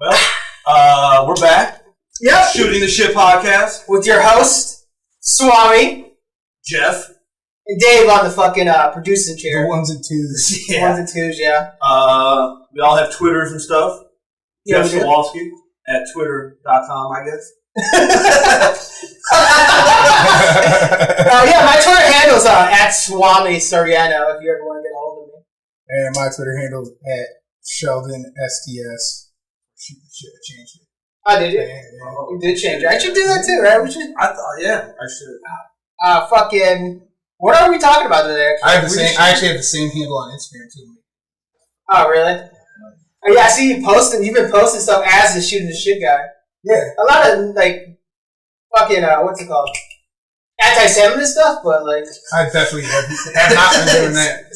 Well, we're back. Yep. Shooting the Shit podcast with your host, Suami, Jeff, and Dave on the fucking producing chair. The ones and twos. Yeah. Ones and twos, yeah. We all have Twitters and stuff. Yeah, Jeff Kowalski at twitter.com, I guess. Yeah, my Twitter handle's at Suami Soriano if you ever want to get a hold of me. And my Twitter handle's at Shelden STS. Shoot the shit, I changed it. Oh, did you? Yeah. You did change it. I should do that too, right? We should. I thought, yeah, I should. Fucking. What are we talking about today? I actually have the same handle on Instagram too. Oh, really? Oh, yeah, I see you posting. You've been posting stuff as the Shooting the Shit guy. Yeah. A lot of, like, fucking, what's it called? Anti-Semitist stuff, but, like... I definitely have not been doing that.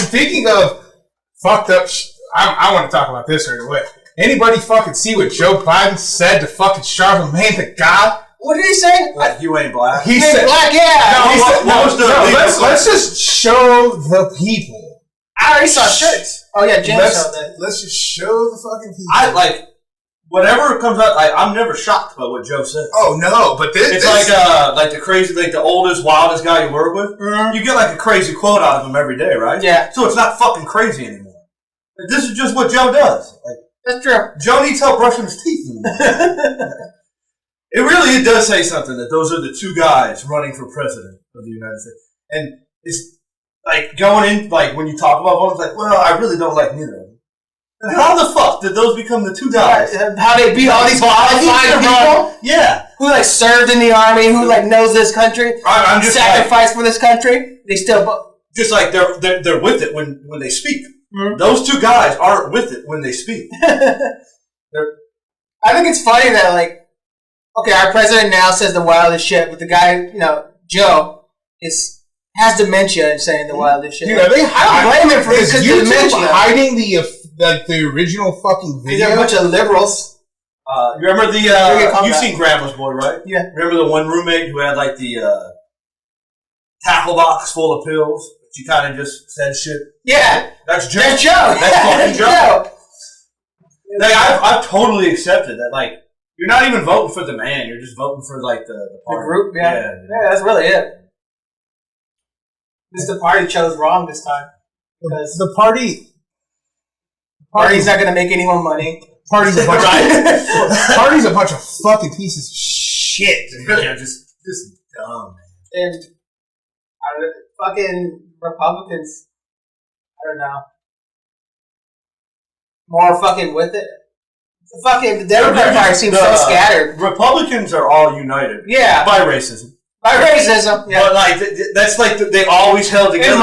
Speaking of fucked up I want to talk about this right away. Anybody fucking see what Joe Biden said to fucking Charlamagne the God? What did he say? Like, you ain't black. He said, black, yeah. Let's just show the people. I already saw shirts. Oh, yeah, James saw that. Let's just show the fucking people. Whatever comes out, I'm never shocked by what Joe said. Oh, no, but it's like the crazy, like the oldest, wildest guy you work with. Mm-hmm. You get like a crazy quote out of him every day, right? Yeah. So it's not fucking crazy anymore. Like, this is just what Joe does. Like, that's true. Joe needs help brushing his teeth anymore. It does say something that those are the two guys running for president of the United States. And it's like going in, like when you talk about voting, it's like, well, I really don't like neither of them. And how the fuck did those become the two guys? How they beat all these qualified people? Yeah. Who like served in the army, who like knows this country, I'm just sacrificed for this country. They still just like they're with it when they speak. Mm-hmm. Those two guys aren't with it when they speak. I think it's funny that like, okay, our president now says the wildest shit, but the guy, Joe, has dementia and saying the wildest shit. Dude, I don't blame him for this because dementia. Hiding the original fucking video. They're a bunch of liberals. You remember you've seen Grandma's Boy, right? Yeah. Remember the one roommate who had like the tackle box full of pills? She kind of just said shit. Yeah. That's Joe. That's Joe. That's fucking Joe. Like, I've totally accepted that. Like, you're not even voting for the man. You're just voting for like the party. The group. Yeah, that's really it. This the party chose wrong this time. Because the party's not going to make any more money. Party's a bunch of fucking pieces of shit. Yeah, just dumb, man. And fucking Republicans, I don't know, more fucking with it. The Democrat Party seems so scattered. Republicans are all united. Yeah. By racism. Yeah. But like that's like they always held together. And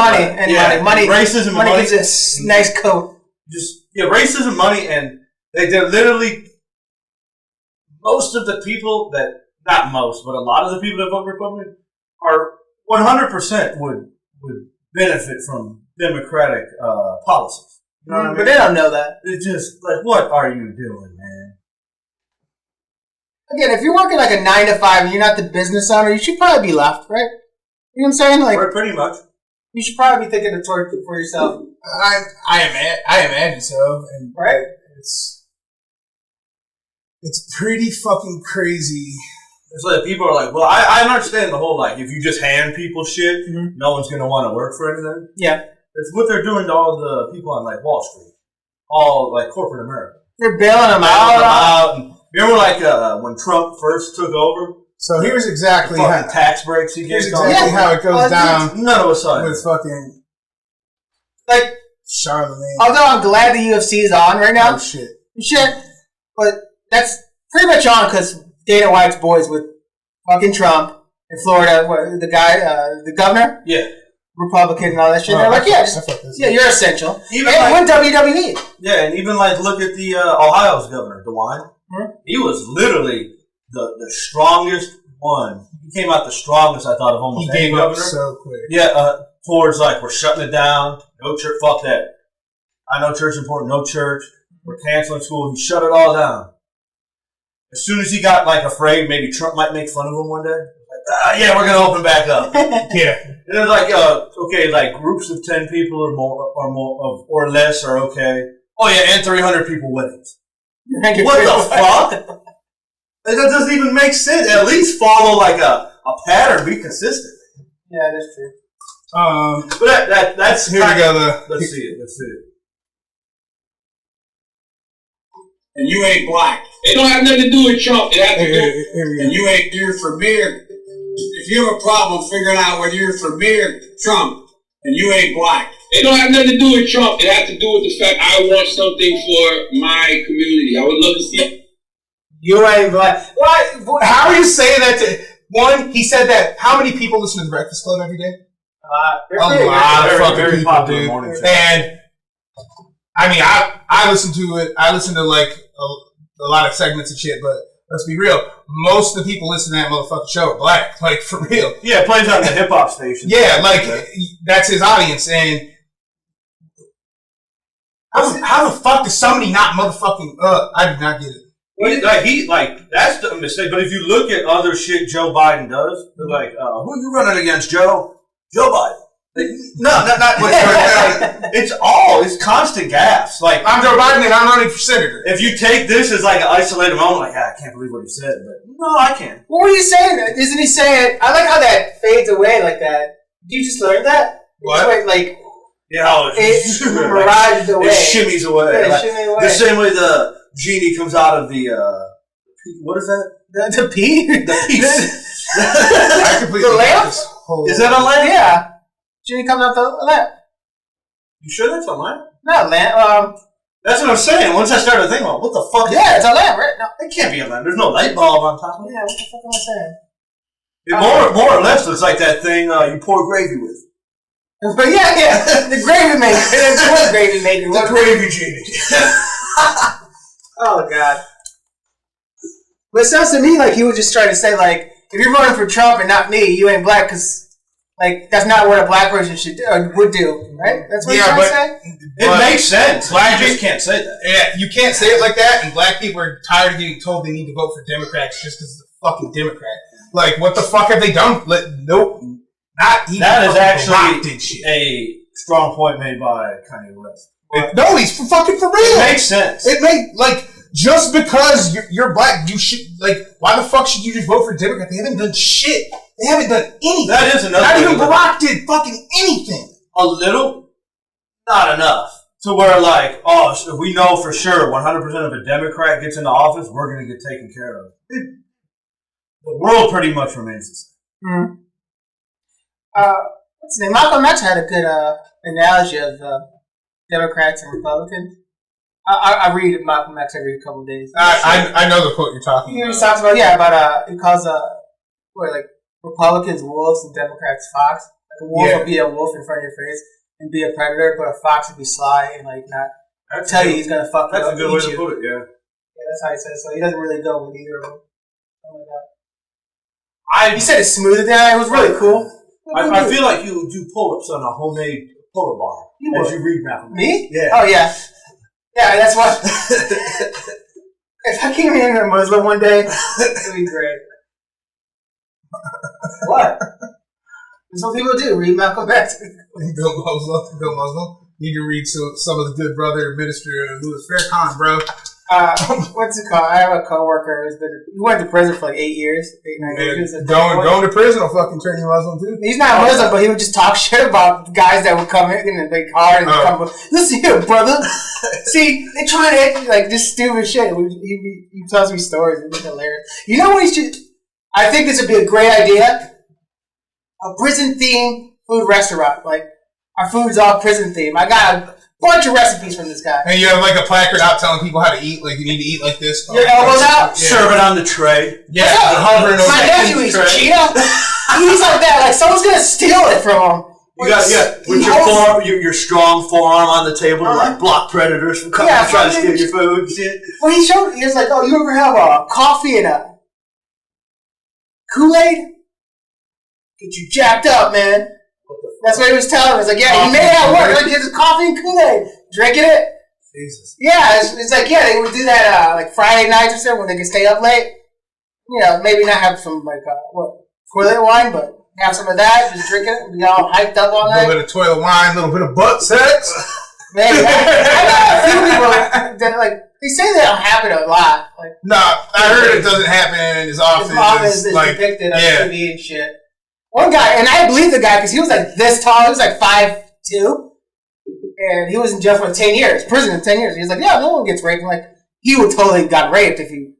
money. Racism and money. Money gives a nice coat. Racism, money, and they're literally most of the people that, not most, but a lot of the people that vote Republican are 100% would benefit from Democratic policies. You know what I mean? But they don't know that. It's just like, what are you doing, man? Again, if you're working like a 9 to 5 and you're not the business owner, you should probably be left, right? You know what I'm saying? Like, pretty much. You should probably be thinking of for yourself. I imagine so. And right? It's pretty fucking crazy. It's like people are like, well, I understand the whole, like, if you just hand people shit, no one's going to want to work for anything. Yeah. It's what they're doing to all the people on, like, Wall Street. All, like, corporate America. They're bailing them out. And remember, like, when Trump first took over? So here's exactly how tax breaks he gets. How it goes down. None of a sudden. With fucking, like, Charlamagne. Although I'm glad the UFC is on right now. Oh, shit. But that's pretty much on because Dana White's boys with fucking Trump in Florida. The guy, the governor? Yeah. Republican and all that shit. They're like, you're essential. Even and win WWE. Yeah, and even like look at the Ohio's governor, DeWine. Mm-hmm. He was literally the strongest one. He came out the strongest, I thought, of almost any governor. Up so quick. Yeah, towards like, we're shutting it down. No church, fuck that. I know church is important, no church. We're canceling school. He shut it all down. As soon as he got like afraid, maybe Trump might make fun of him one day. Like, yeah, we're gonna open back up. Yeah. And it's like, okay, like groups of 10 people or more or less are okay. Oh yeah, and 300 people weddings. What the fuck? That doesn't even make sense. At least follow like a pattern. Be consistent. Yeah, that's true. But that's here we go. Let's see it. And you ain't black. It don't have nothing to do with Trump. It has to do. And you're for beer. If you have a problem figuring out whether you're for beer, Trump, and you ain't black. It don't have nothing to do with Trump. It has to do with the fact I want something for my community. I would love to see. You ain't black. What? How are you saying that to one? He said that. How many people listen to the Breakfast Club every day? A lot of fucking people, dude. And I mean, I listen to it. I listen to like a lot of segments and shit. But let's be real. Most of the people listening to that motherfucking show are black. Like for real. Yeah, it plays on the hip hop station. Yeah, like that's his audience. And how the fuck does somebody not motherfucking? I did not get it. Well, that's the mistake. But if you look at other shit Joe Biden does, they're like, who are you running against, Joe? Joe Biden. Like, no, not it's constant gaffes. Like I'm Joe Biden and I'm running for senator. If you take this as like an isolated moment, like I can't believe what he said, but no, I can't. What were you saying? Isn't he saying? I like how that fades away like that. Did you just learn that? What? Wait, like it mirages away. It shimmies away. Yeah, like, shimmy away. The same way the genie comes out of the what is that? The pea? The piece. I completely the lamp? Is that a lamp? Yeah. Genie comes out the lamp. You sure that's a lamp? Not a lamp. That's what I'm saying. Once I started thinking, what the fuck? Yeah, it's a lamp, right? No, it can't be a lamp. There's no light bulb on top of it. Yeah, what the fuck am I saying? It more or less looks like that thing you pour gravy with. But yeah, the gravy maker. The gravy maker. The gravy genie. Oh god. But it sounds to me like he was just trying to say, like, if you're voting for Trump and not me, you ain't black, because, like, that's not what a black person should do, or would do, right? That's what you're trying to say? It makes sense. Black just can't say that. Yeah, you can't say it like that, and black people are tired of getting told they need to vote for Democrats just because it's a fucking Democrat. Like, what the fuck have they done? Nope. Not even. That is actually a strong point made by Kanye West. No, he's fucking for real. It makes sense. It like, just because you're black, you should, like, why the fuck should you just vote for Democrat? They haven't done shit. They haven't done anything. That is another. Not even Barack did fucking anything. A little, not enough. To where, like, so we know for sure 100% of a Democrat gets into office, we're going to get taken care of. The world pretty much remains the same. Mm-hmm. What's his name? Malcolm X had a good analogy of Democrats and Republicans. I read Malcolm X every couple of days. I know the quote you're talking about. He talks about he calls like Republicans wolves and Democrats fox. Like a wolf would be a wolf in front of your face and be a predator, but a fox would be sly and like not tell you he's gonna fuck you up. That's a good way to put it. Yeah. Yeah, that's how he says. So he doesn't really go with either of them. Something like that. He said it smoothed it down. It was really cool. I feel like you do pull-ups on a homemade pull-up bar as you read Malcolm. Me? Yeah. Oh yeah. Yeah, that's what. If I came in a Muslim one day, it'd be great. What? That's what people do. Read Malcolm X. Go Muslim. Need to read some of the good brother Minister Louis Farrakhan, bro. What's it called? I have a coworker he went to prison for like 8 years. 8-9 years. Going to prison will fucking turn you Muslim too. He's not Muslim, but he would just talk shit about guys that would come in and they car and come. Listen here, brother. See, they trying to act like this stupid shit. He tells me stories. It's hilarious. You know what he should? I think this would be a great idea. A prison themed food restaurant. Like our food's all prison themed. I got a bunch of recipes from this guy. And you have like a placard out telling people how to eat. Like you need to eat like this. Your elbows out. Yeah. Serve it on the tray. Yeah. Hovering over. My nephew eats Cheetah. He eats like that. Like someone's gonna steal it from him. You got with your forearm, your strong forearm on the table to like block predators from coming and trying to steal your food and shit. Well, he was like, "Oh, you ever have a coffee and a Kool-Aid? Get you jacked up, man." That's what he was telling us. Like, yeah, he made it at work. Like, it's coffee and Kool-Aid. Drinking it. Jesus. Yeah, it's like, yeah, they would do that like Friday nights or something when they could stay up late. You know, maybe not have some like toilet wine, but have some of that. Just drink it and be all hyped up all night. A little bit of toilet wine, a little bit of butt sex. Maybe. I know a few people that, like, they say they don't happen a lot. Like, no, I heard it doesn't happen as often. His mom is like, depicted on TV and shit. One guy, and I believe the guy because he was like this tall. He was like 5'2", and he was in jail for 10 years, prison in 10 years. He was like, yeah, no one gets raped. I'm like, he would totally got raped if he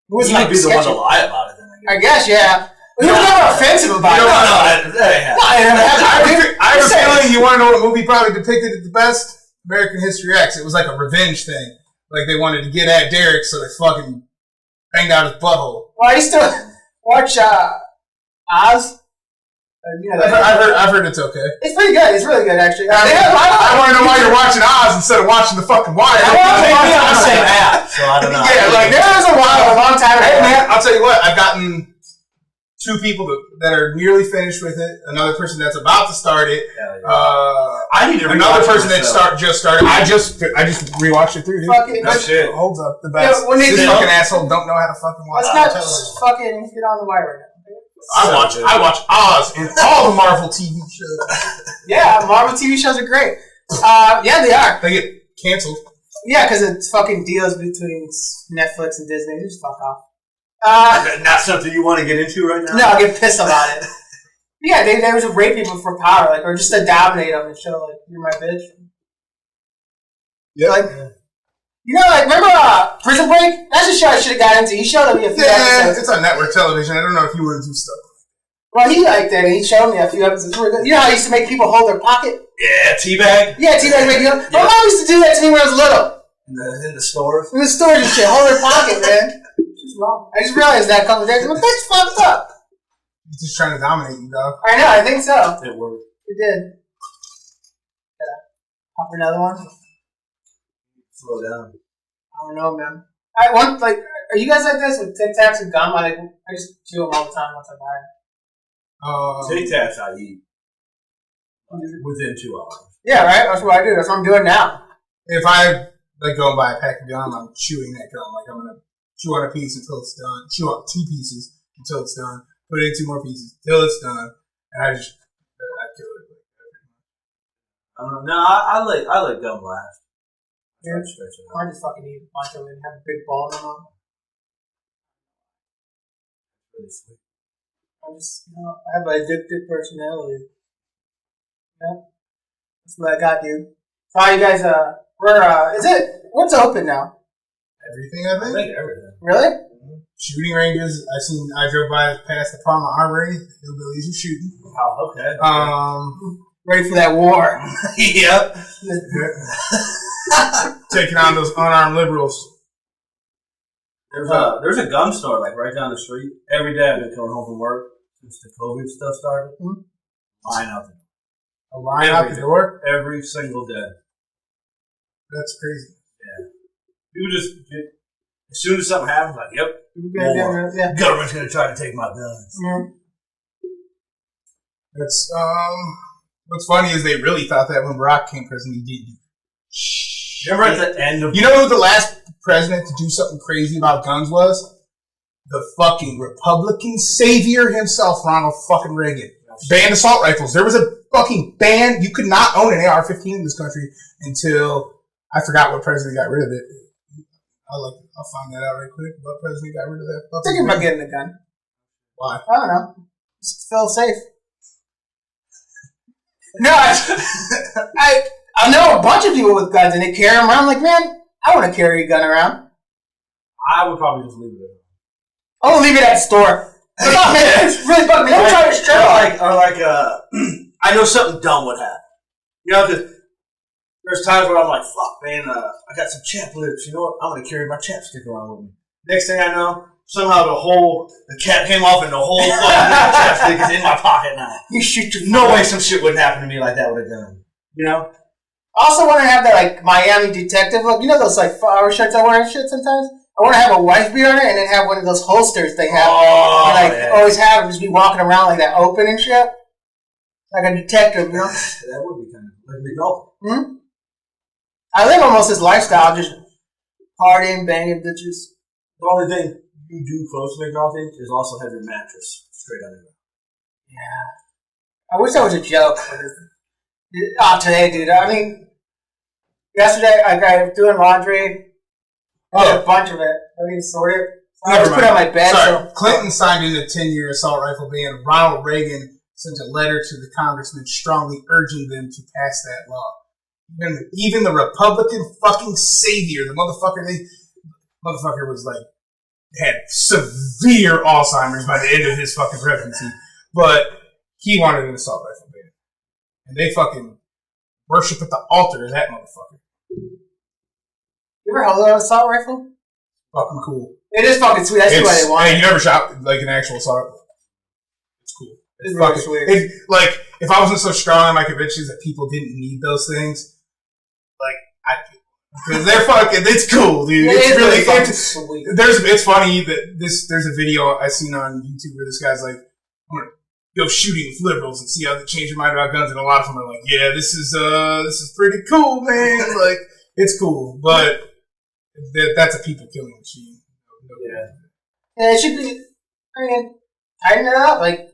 was like be the one to lie about it. Then I guess, yeah. He was never offensive about it. I have a feeling you want to know what movie probably depicted it the best? American History X. It was like a revenge thing. Like they wanted to get at Derek, so they fucking banged out his butthole. Well, I used to watch Oz. I've heard it's okay. It's pretty good. It's really good, actually. I want to know why you're watching Oz instead of watching the fucking Wire. I want to be on the same app, so I don't know. Yeah, like there was a long time ago. Hey man, I'll tell you what. I've gotten 2 people that are nearly finished with it. Another person that's about to start it. I need to. Another person that just started. I just rewatched it through. Dude. Fucking that shit holds up the best. Yeah, this fucking asshole don't know how to fucking watch. Let's not fucking get on the Wire right now. I watch Oz and all the Marvel TV shows. Yeah, Marvel TV shows are great. Yeah, they are. They get canceled. Yeah, because it's fucking deals between Netflix and Disney. Just fuck off. Not something you want to get into right now? No, I get pissed about it. Yeah, they would rape people for power, like, or just to dominate them and show, like, you're my bitch. Yeah. Like, you know, like, remember Prison Break? That's a show I should have got into. He showed me a few episodes. It's on network television. I don't know if you want to do stuff. Well, he liked it, and he showed me a few episodes. You know how he used to make people hold their pocket? Yeah, teabag. Yeah, teabag. My mom used to do that to me when I was little. In the stores? In the stores and shit. Hold their pocket, man. She's wrong. I just realized that a couple of days ago. That's fucked up. He's just trying to dominate you, dog. I know, I think so. It worked. It did. Pop another one? Slow down. I don't know, man. I want, like, are you guys like this with Tic Tacs and gum? I just chew them all the time once I buy them. Tic Tacs I eat within 2 hours. Yeah, right? That's what I do. That's what I'm doing now. If I go and buy a pack of gum, I'm chewing that gum. Like, I'm going to chew on a piece until it's done. Chew on 2 pieces until it's done. Put in 2 more pieces until it's done. And I kill it. No, I like gum last. Yeah. I just fucking eat a bunch of it and have a big ball in my mouth. Really sweet. I have an addictive personality. Yeah. That's what I got, dude. So how you guys, what's open now? Everything, I think. Everything. Really? Shooting ranges. I drove past the Palma Armory. Hillbillies are shooting. Oh, okay. Ready for that war. Yep. Taking on those unarmed liberals. There's a gun store like right down the street. Every day I've been coming home from work since the COVID stuff started. Mm-hmm. Line out the door. A line out the door? Every single day. That's crazy. Yeah. People just as soon as something happens, like, yep, yeah. Government's gonna try to take my guns. Mm-hmm. That's what's funny is they really thought that when Barack came president, he didn't. Remember at the end of... You know who the last president to do something crazy about guns was? The fucking Republican savior himself, Ronald fucking Reagan. Banned assault rifles. There was a fucking ban. You could not own an AR-15 in this country until... I forgot what president got rid of it. I'll find that out right quick. What president got rid of that? I'm thinking about getting a gun. Why? I don't know. Just feel safe. No, I know a bunch of people with guns and they carry them around. I'm like, man, I want to carry a gun around. I would probably just leave it at home. I will leave it at the store. Oh, man, it's really bugging me. Don't try to strip I know something dumb would happen. You know, because there's times where I'm like, fuck, man, I got some champ lips. You know what? I'm going to carry my chapstick around with me. Next thing I know, somehow the cap came off and the whole fucking chapstick is in my pocket now. You shoot your... No way some shit wouldn't happen to me like that with a gun. You know? I also want to have that, like, Miami detective look. You know those, like, flower shirts I wear and shit sometimes? I want to have a wife beater on it and then have one of those holsters they have. Always have and just be walking around like that open and shit. Like a detective, you know? That would be kind of like McNulty. Hmm? I live almost this lifestyle, just partying, banging bitches. The only thing you do close to McNulty is also have your mattress straight under there. Yeah. I wish that was a joke. Today, dude. I mean, yesterday I got doing laundry. a bunch of it. I didn't sort it. I just Never put it on my bed. Sorry. So Clinton signed into a 10-year assault rifle ban. Ronald Reagan sent a letter to the congressman strongly urging them to pass that law. Even the Republican fucking savior, the motherfucker was like, had severe Alzheimer's by the end of his fucking presidency. But he wanted an assault rifle ban. And they fucking worship at the altar of that motherfucker. You ever held an assault rifle? Fucking cool. It is fucking sweet. That's why they want Hey, it. you never shot like an actual assault rifle? It's cool. It's really sweet. If I wasn't so strong in my convictions that people didn't need those things, because they're fucking, it's cool, dude. It's really fucking sweet. It's funny that there's a video I seen on YouTube where this guy's like, I'm gonna go shooting with liberals and see how they change their mind about guns, and a lot of them are like, yeah, this is pretty cool, man. Like, it's cool, but that's a people killing machine. Yeah, it should be. I mean, tighten it up. Like,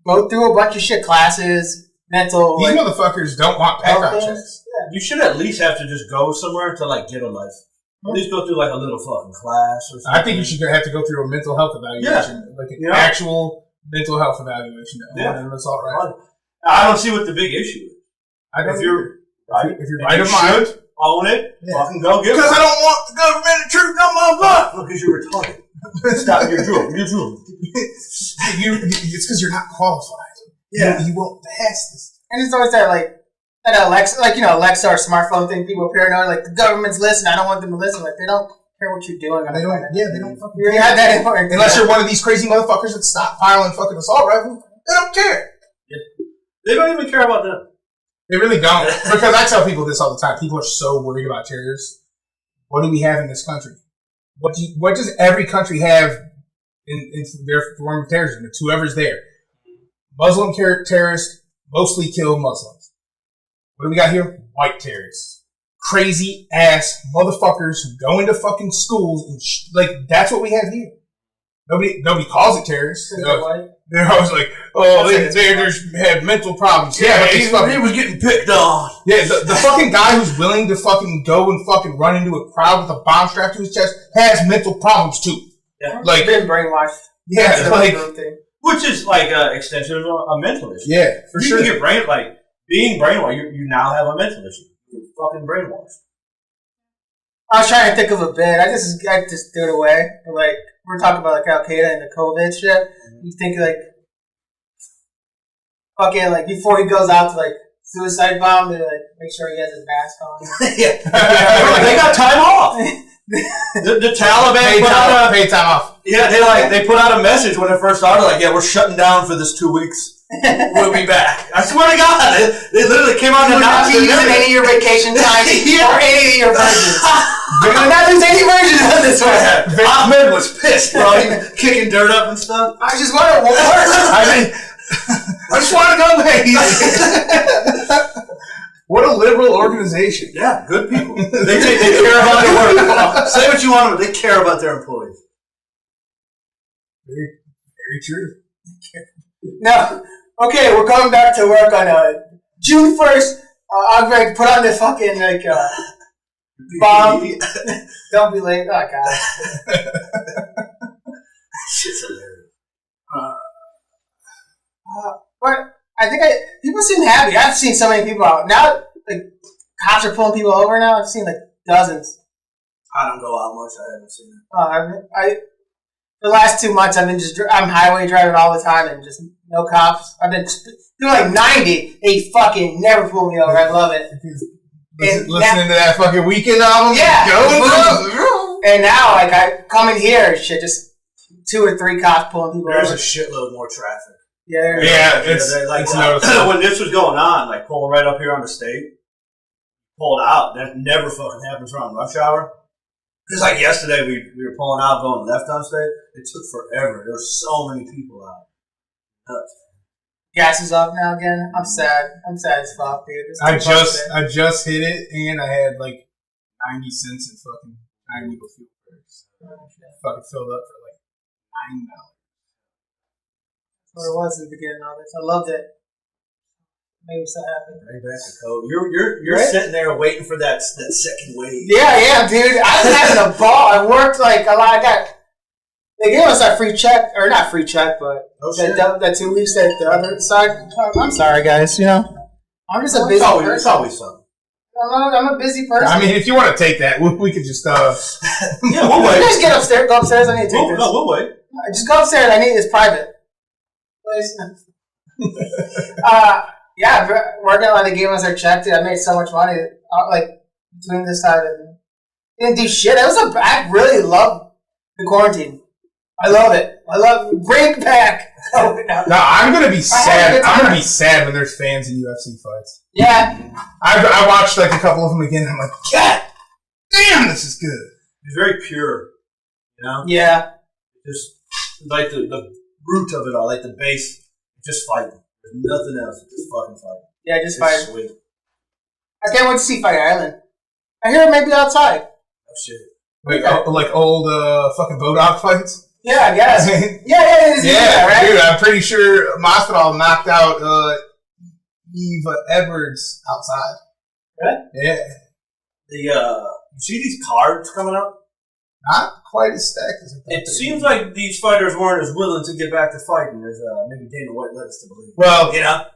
go through a bunch of shit classes, mental. These motherfuckers don't want background checks. Yeah. You should at least have to just go somewhere to like get a license. At least go through like a little fucking class or something. I think you should have to go through a mental health evaluation, like an actual mental health evaluation. Yeah, that's all right. I don't see what the big issue is. If you're right of mind, own it. Fucking go get it. Because I don't want the government to truth on my butt. Because you're retarded. Stop your drool. Your drool. It's because you're not qualified. Yeah, you won't pass this. And it's always that that Alexa, Alexa or smartphone thing. People are paranoid. Like, the government's listening. I don't want them to listen. Like, they don't care what you're doing. They don't fucking care. Have that important. Unless you're one of these crazy motherfuckers that stockpiling fucking assault rifles. They don't care. Yeah. They don't even care about them. They really don't. Because I tell people this all the time. People are so worried about terrorists. What do we have in this country? What does every country have in their form of terrorism? It's whoever's there. Muslim terrorists mostly kill Muslims. What do we got here? White terrorists. Crazy ass motherfuckers who go into fucking schools and that's what we have here. Nobody calls it terrorists. They're always like, oh, they just have mental problems. Yeah, he was getting picked on. Yeah, the fucking guy who's willing to fucking go and fucking run into a crowd with a bomb strapped to his chest has mental problems too. Yeah, like, been brainwashed. Yeah, which is like an extension of a mental issue. Yeah, for sure. You get being brainwashed. You now have a mental issue. You're fucking brainwashed. I was trying to think of a bit. I just threw it away. Like, we're talking about like Al Qaeda and the COVID shit. You think before he goes out to like suicide bomb, they like make sure he has his mask on. Yeah, they got time off. The Taliban paid time off. Yeah, they put out a message when it first started, like, yeah, we're shutting down for this 2 weeks. We'll be back. I swear to God, they literally came out and announced it. You're not using any of your vacation time or any of your versions. You're not using any versions of this one. Ahmed was pissed, bro. Kicking dirt up and stuff. I just want to work. I just want to go back. What a liberal organization. Yeah, good people. They care about their work. Say what you want, but they care about their employees. Very, very true. Now, okay, we're going back to work on June 1st. I'm going to put on the fucking bomb. Don't be late. Oh, God. Shit's hilarious. But I think people seem happy. I've seen so many people out now. Like, cops are pulling people over now. I've seen like dozens. I don't go out much. I haven't seen it. The last 2 months, I'm highway driving all the time and just no cops. I've been doing like 90. They fucking never pull me over. I love it. Listening to that fucking Weekend album? Yeah. And now, like, I come in here, shit, just 2 or 3 cops pulling people over. There's a shitload more traffic. Yeah, it's noticeable. When this was going on, like pulling right up here on the state, pulled out. That never fucking happens around rush hour. Just like yesterday, we were pulling out, going left on state. It took forever. There were so many people out. Gas is up now again. I'm sad. I'm sad as fuck, dude. I just hit it, and I had like 90 cents in fucking 90 fuel perks. Fucking filled up for like $9. That's what it was at the beginning of this. I loved it. Maybe something happened. Bring back the code. You're right? Sitting there waiting for that second wave. Yeah, dude. I was having a ball. I worked like a lot. They gave us that free check, or not free check, but that 2 weeks at the other side. I'm sorry, guys. You know, I'm just a busy person. It's always something. I'm a busy person. I mean, if you want to take that, we could just yeah, we'll wait. Just get upstairs. Go upstairs. I need to take this. No, we'll wait. Just go upstairs. I need this private. Yeah, working on the game as I checked it. I made so much money, like between this side and didn't do shit. I really love the quarantine. I love it. Bring it back. No, I'm gonna be sad. I'm gonna be sad when there's fans in UFC fights. Yeah, I watched like a couple of them again. And I'm like, God damn, this is good. It's very pure, you know. Yeah, just like the root of it all, like the base, just fighting. There's nothing else. Just fucking fighting. Yeah, just fighting. Sweet. I can't wait to see Fight Island. I hear it may be outside. Oh shit! Wait, like old fucking Bodog fights. Yeah, I guess. Yeah, right? Dude, I'm pretty sure Masvidal knocked out Eve Edwards outside. Really? Yeah. You see these cards coming up? Not quite as stacked as it seems like these fighters weren't as willing to get back to fighting as maybe Dana White led us to believe. Well, you know,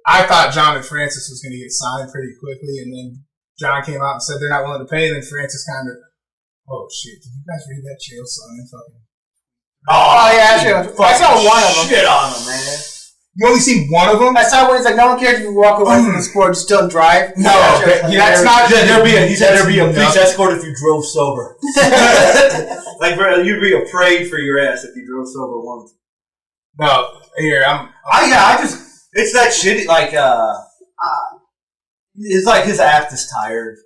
I thought John and Francis was going to get signed pretty quickly, and then John came out and said they're not willing to pay, and then Francis kind of, oh shit, did you guys read that Chael Sonnen fucking? Oh yeah, I saw one of them. Shit on him, man. You only seen one of them? I saw one. He's like, no one cares if you walk away from the sport, just don't drive. No, that's not. He said there'd be a police escort if you drove sober. Like, bro, you'd be a parade for your ass if you drove sober once. No, here it's that shit. Like, it's like his act is tired,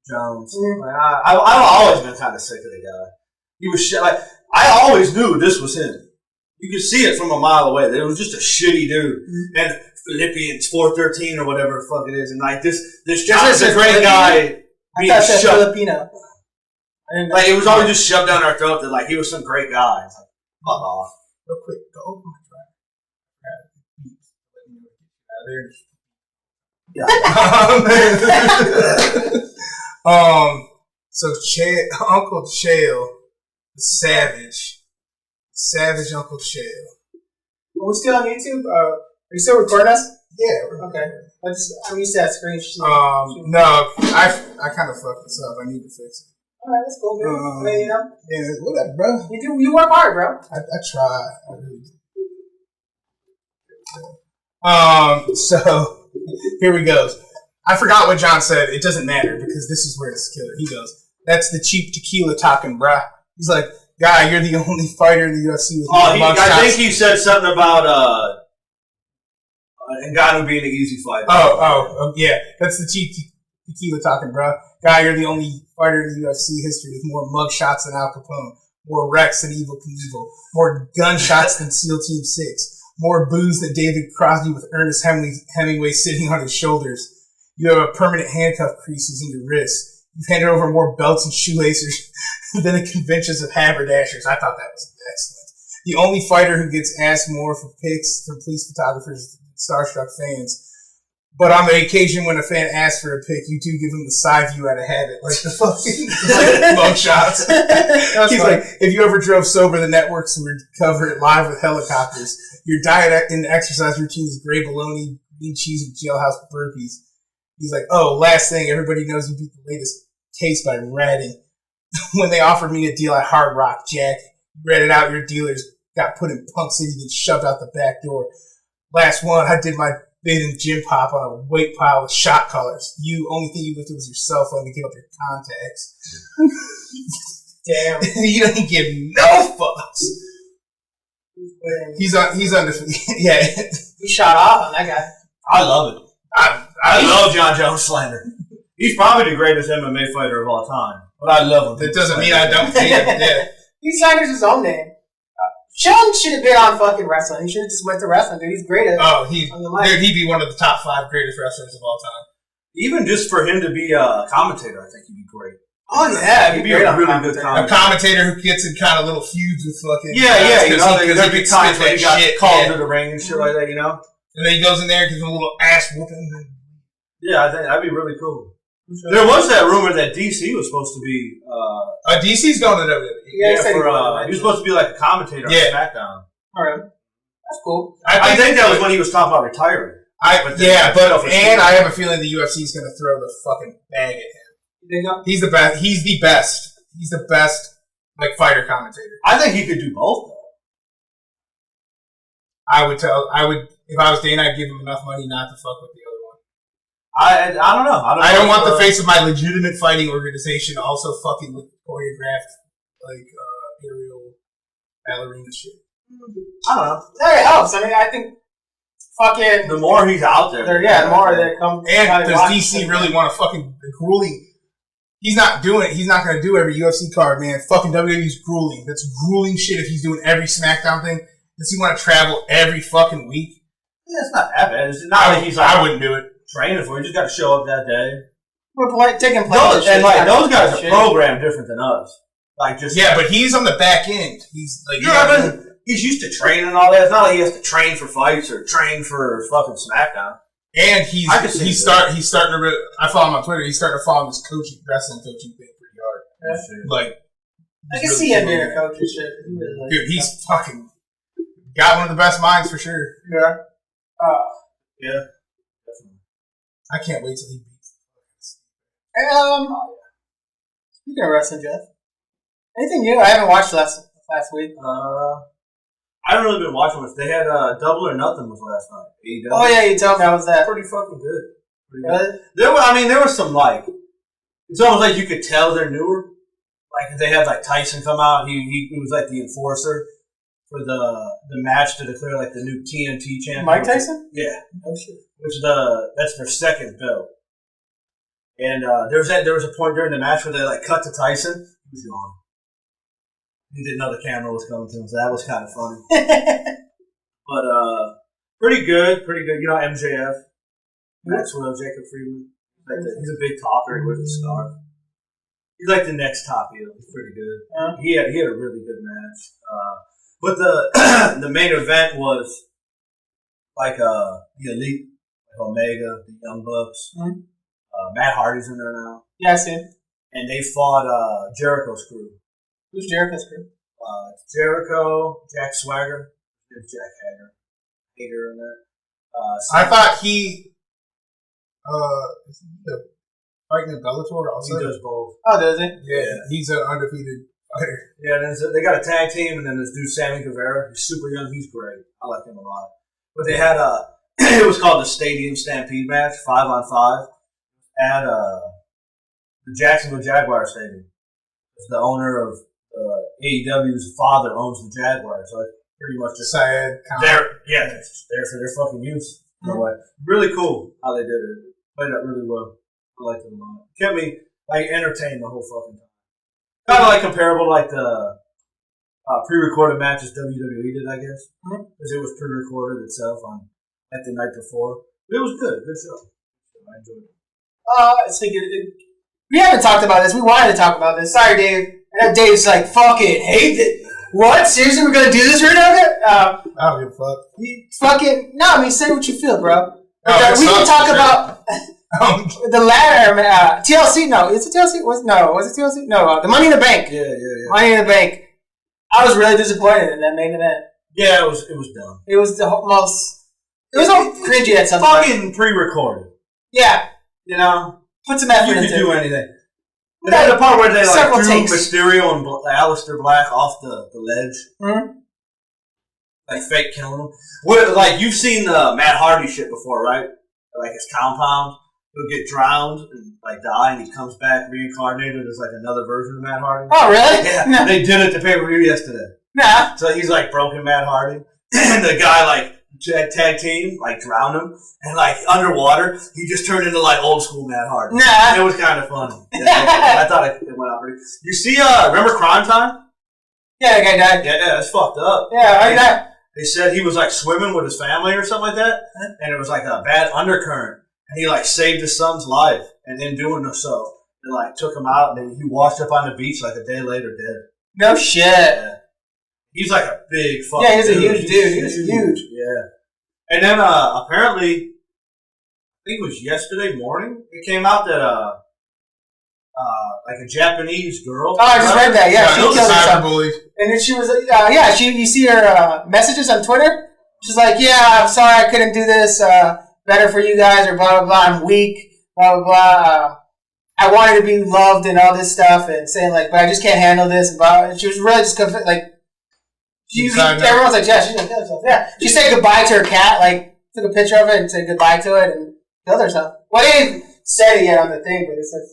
Jones. Mm-hmm. Like, I've always been kind of sick of the guy. He was shit. Like, I always knew this was him. You could see it from a mile away. It was just a shitty dude. Mm-hmm. And Philippians 4:13 or whatever the fuck it is. And like this John is a great guy being shoved. Filipino. Like it was always just shoved down our throat that like he was some great guy. It's like, fuck off. Real quick, go open my drive. So Uncle Chael, the Savage Uncle Chael. Are we still on YouTube? Are you still recording us? Yeah. Okay. I'm used to that screen. No, I kind of fucked this up. I need to fix it. Alright, that's cool, man. You know? Yeah, whatever, bro. You work hard, bro. I try. I really do. So here we go. I forgot what John said. It doesn't matter because this is where it's killer. He goes, "That's the cheap tequila talking, bruh." He's like, "Guy, you're the only fighter in the UFC with I think he said something about Ngannou being an easy fighter. Yeah. That's the cheap tequila talking, bruh. Guy, you're the only fighter in the UFC history with more mugshots than Al Capone, more Rex than Evel Knievel, more gunshots than SEAL Team 6, more booze than David Crosby with Ernest Hemingway sitting on his shoulders. You have a permanent handcuff creases in your wrists. You've handed over more belts and shoelaces than the conventions of haberdashers." I thought that was excellent. The only fighter who gets asked more for pics from police photographers than starstruck fans. But on the occasion when a fan asks for a pic, you do give him the side view out of habit, like the fucking mug shots. He's like, if you ever drove sober, the networks would cover it live with helicopters. Your diet and exercise routine is gray bologna, green cheese, and jailhouse burpees. He's like, oh, last thing, everybody knows you beat the latest case by ratting. When they offered me a deal at Hard Rock, Jack, you ratted out your dealers, got put in Punk City, then shoved out the back door. Last one, I did my bid in gym pop on a weight pile with shot collars. Only thing you lifted was your cell phone to give up your contacts. Damn. You don't give no fucks. He's undefeated. Yeah. He shot off on that guy. I love it. I love John Jones slander. He's probably the greatest MMA fighter of all time. But I love him. That doesn't mean I don't hate him. Yeah. He slanders his own name. Shelden should have been on fucking wrestling. He should have just went to wrestling, dude. He's great at he'd be one of the top 5 greatest wrestlers of all time. Even just for him to be a commentator, I think he'd be great. Oh yeah, he'd be a really good commentator. A commentator who gets in kind of little feuds with fucking you know, there'd be times when he got called to the ring and shit like that, you know. And then he goes in there and gives him a little ass whooping. Yeah, I think that'd be really cool. There was that rumor that DC was supposed to be. DC's going to WWE. Yeah, he was supposed to be like a commentator on SmackDown. All right, that's cool. I think that was when he was talking about retiring. I have a feeling the UFC is going to throw the fucking bag at him. You think so? He's the best. He's the best, like, fighter commentator. I think he could do both, though. If I was Dana, I'd give him enough money not to fuck with the other one. I don't know. I don't want the face of my legitimate fighting organization also fucking with choreographed, like, aerial ballerina shit. I don't know. That helps. I mean, I think fucking the more he's out there, the more they come. And does DC really want to fucking grueling? He's not doing it. He's not going to do every UFC card, man. Fucking WWE's grueling. That's grueling shit if he's doing every SmackDown thing. Does he want to travel every fucking week? Yeah, it's not that bad. It's not like he's like, I wouldn't do it. Training for it. You just got to show up that day. We're taking place. And like those guys are programmed different than us. Like just but he's on the back end. He's like he's used to training and all that. It's not like he has to train for fights or train for fucking SmackDown. And he's starting to. I follow him on Twitter. He's starting to follow this wrestling coaching thing pretty hard. Yeah. Like I can see him being a coach and shit. Dude, he's fucking got one of the best minds for sure. Yeah. Yeah. I can't wait till he beats. Speaking of wrestling, Jeff, anything new? I haven't watched last week. I haven't really been watching much. They had Double or Nothing was last night. AEW. Oh yeah, you told me how was that? Pretty fucking good. There was some like. It's almost like you could tell they're newer. Like they had like Tyson come out. He was like the enforcer for the match to declare like the new TNT champion. Mike Tyson? Yeah. Oh shit. That's their second belt. And there was a point during the match where they like cut to Tyson. He was gone. He didn't know the camera was coming to him, so that was kind of funny. But pretty good. You know MJF, Maxwell, Jacob Friedman. He's a big talker. He wears a scarf. He's like the next top heel. He's pretty good. He had a really good match. But the main event was like the Elite, like Omega, the Young Bucks. Mm-hmm. Matt Hardy's in there now. Yeah, I see him. And they fought Jericho's crew. Who's Jericho's crew? Jericho, Jack Swagger, and Jack Hager in that. I thought he is he fighting in Bellator also? He does both. Oh, does he? Yeah, he's an undefeated fighter. Yeah, and they got a tag team, and then this dude Sammy Guevara. He's super young. He's great. I like him a lot. But they had it was called the Stadium Stampede match, 5-on-5, at the Jacksonville Jaguar Stadium. It's the owner of AEW's father owns the Jaguars, so it's pretty much just sad. They're there for their fucking use. Mm-hmm. Really cool how they did it. Played out really well. I liked it a lot. Kept me like entertained the whole fucking time. Kind of like comparable like the pre-recorded matches WWE did, I guess, because it was pre-recorded itself on like the night before. But it was good show. I enjoyed it. We haven't talked about this. We wanted to talk about this. Sorry, Dave. And Dave's like, fuck it, hate it. What? Seriously, we're gonna do this right now? I don't give a fuck. Fucking no. I mean, say what you feel, bro. We can talk about the latter. TLC. No, is it TLC? Was it TLC? No, the Money in the Bank. Yeah. Money in the Bank. I was really disappointed in that main event. Yeah, it was dumb. It was the most. It was all cringy at some point. Fucking pre-recorded. Yeah. You know, put some effort into it. You can do anything. But then the part where they like threw Mysterio and Aleister Black off the ledge, like fake killing him. Like you've seen the Matt Hardy shit before, right? Like his compound, he'll get drowned and like die, and he comes back reincarnated as like another version of Matt Hardy. Oh, really? Yeah, no. They did it to pay-per-view yesterday. Nah. So he's like broken Matt Hardy, and the guy like tag team like drowned him, and like underwater he just turned into like old school Matt Hardy. Nah. It was kind of funny. I thought it went out pretty. You see, remember Crime Time? Yeah, the guy died. Yeah, that's fucked up. Yeah, They said he was like swimming with his family or something like that, and it was like a bad undercurrent, and he like saved his son's life, and in doing so, they like took him out, and he washed up on the beach like a day later dead. No shit. Yeah. He's like a big fucking dude. Yeah, he's a huge dude. He's huge. Yeah. And then apparently, I think it was yesterday morning, it came out that like a Japanese girl. Oh, I just read that. Yeah, she killed herself. And then she was, you see her messages on Twitter. She's like, yeah, I'm sorry I couldn't do this. Better for you guys, or blah blah blah. I'm weak. Blah blah blah. I wanted to be loved and all this stuff, and saying like, but I just can't handle this. And she was really just like, everyone's like, yeah, she's gonna kill herself. Yeah, she said goodbye to her cat. Like, took a picture of it and said goodbye to it and killed herself. Well, they didn't say it yet on the thing, but it's like.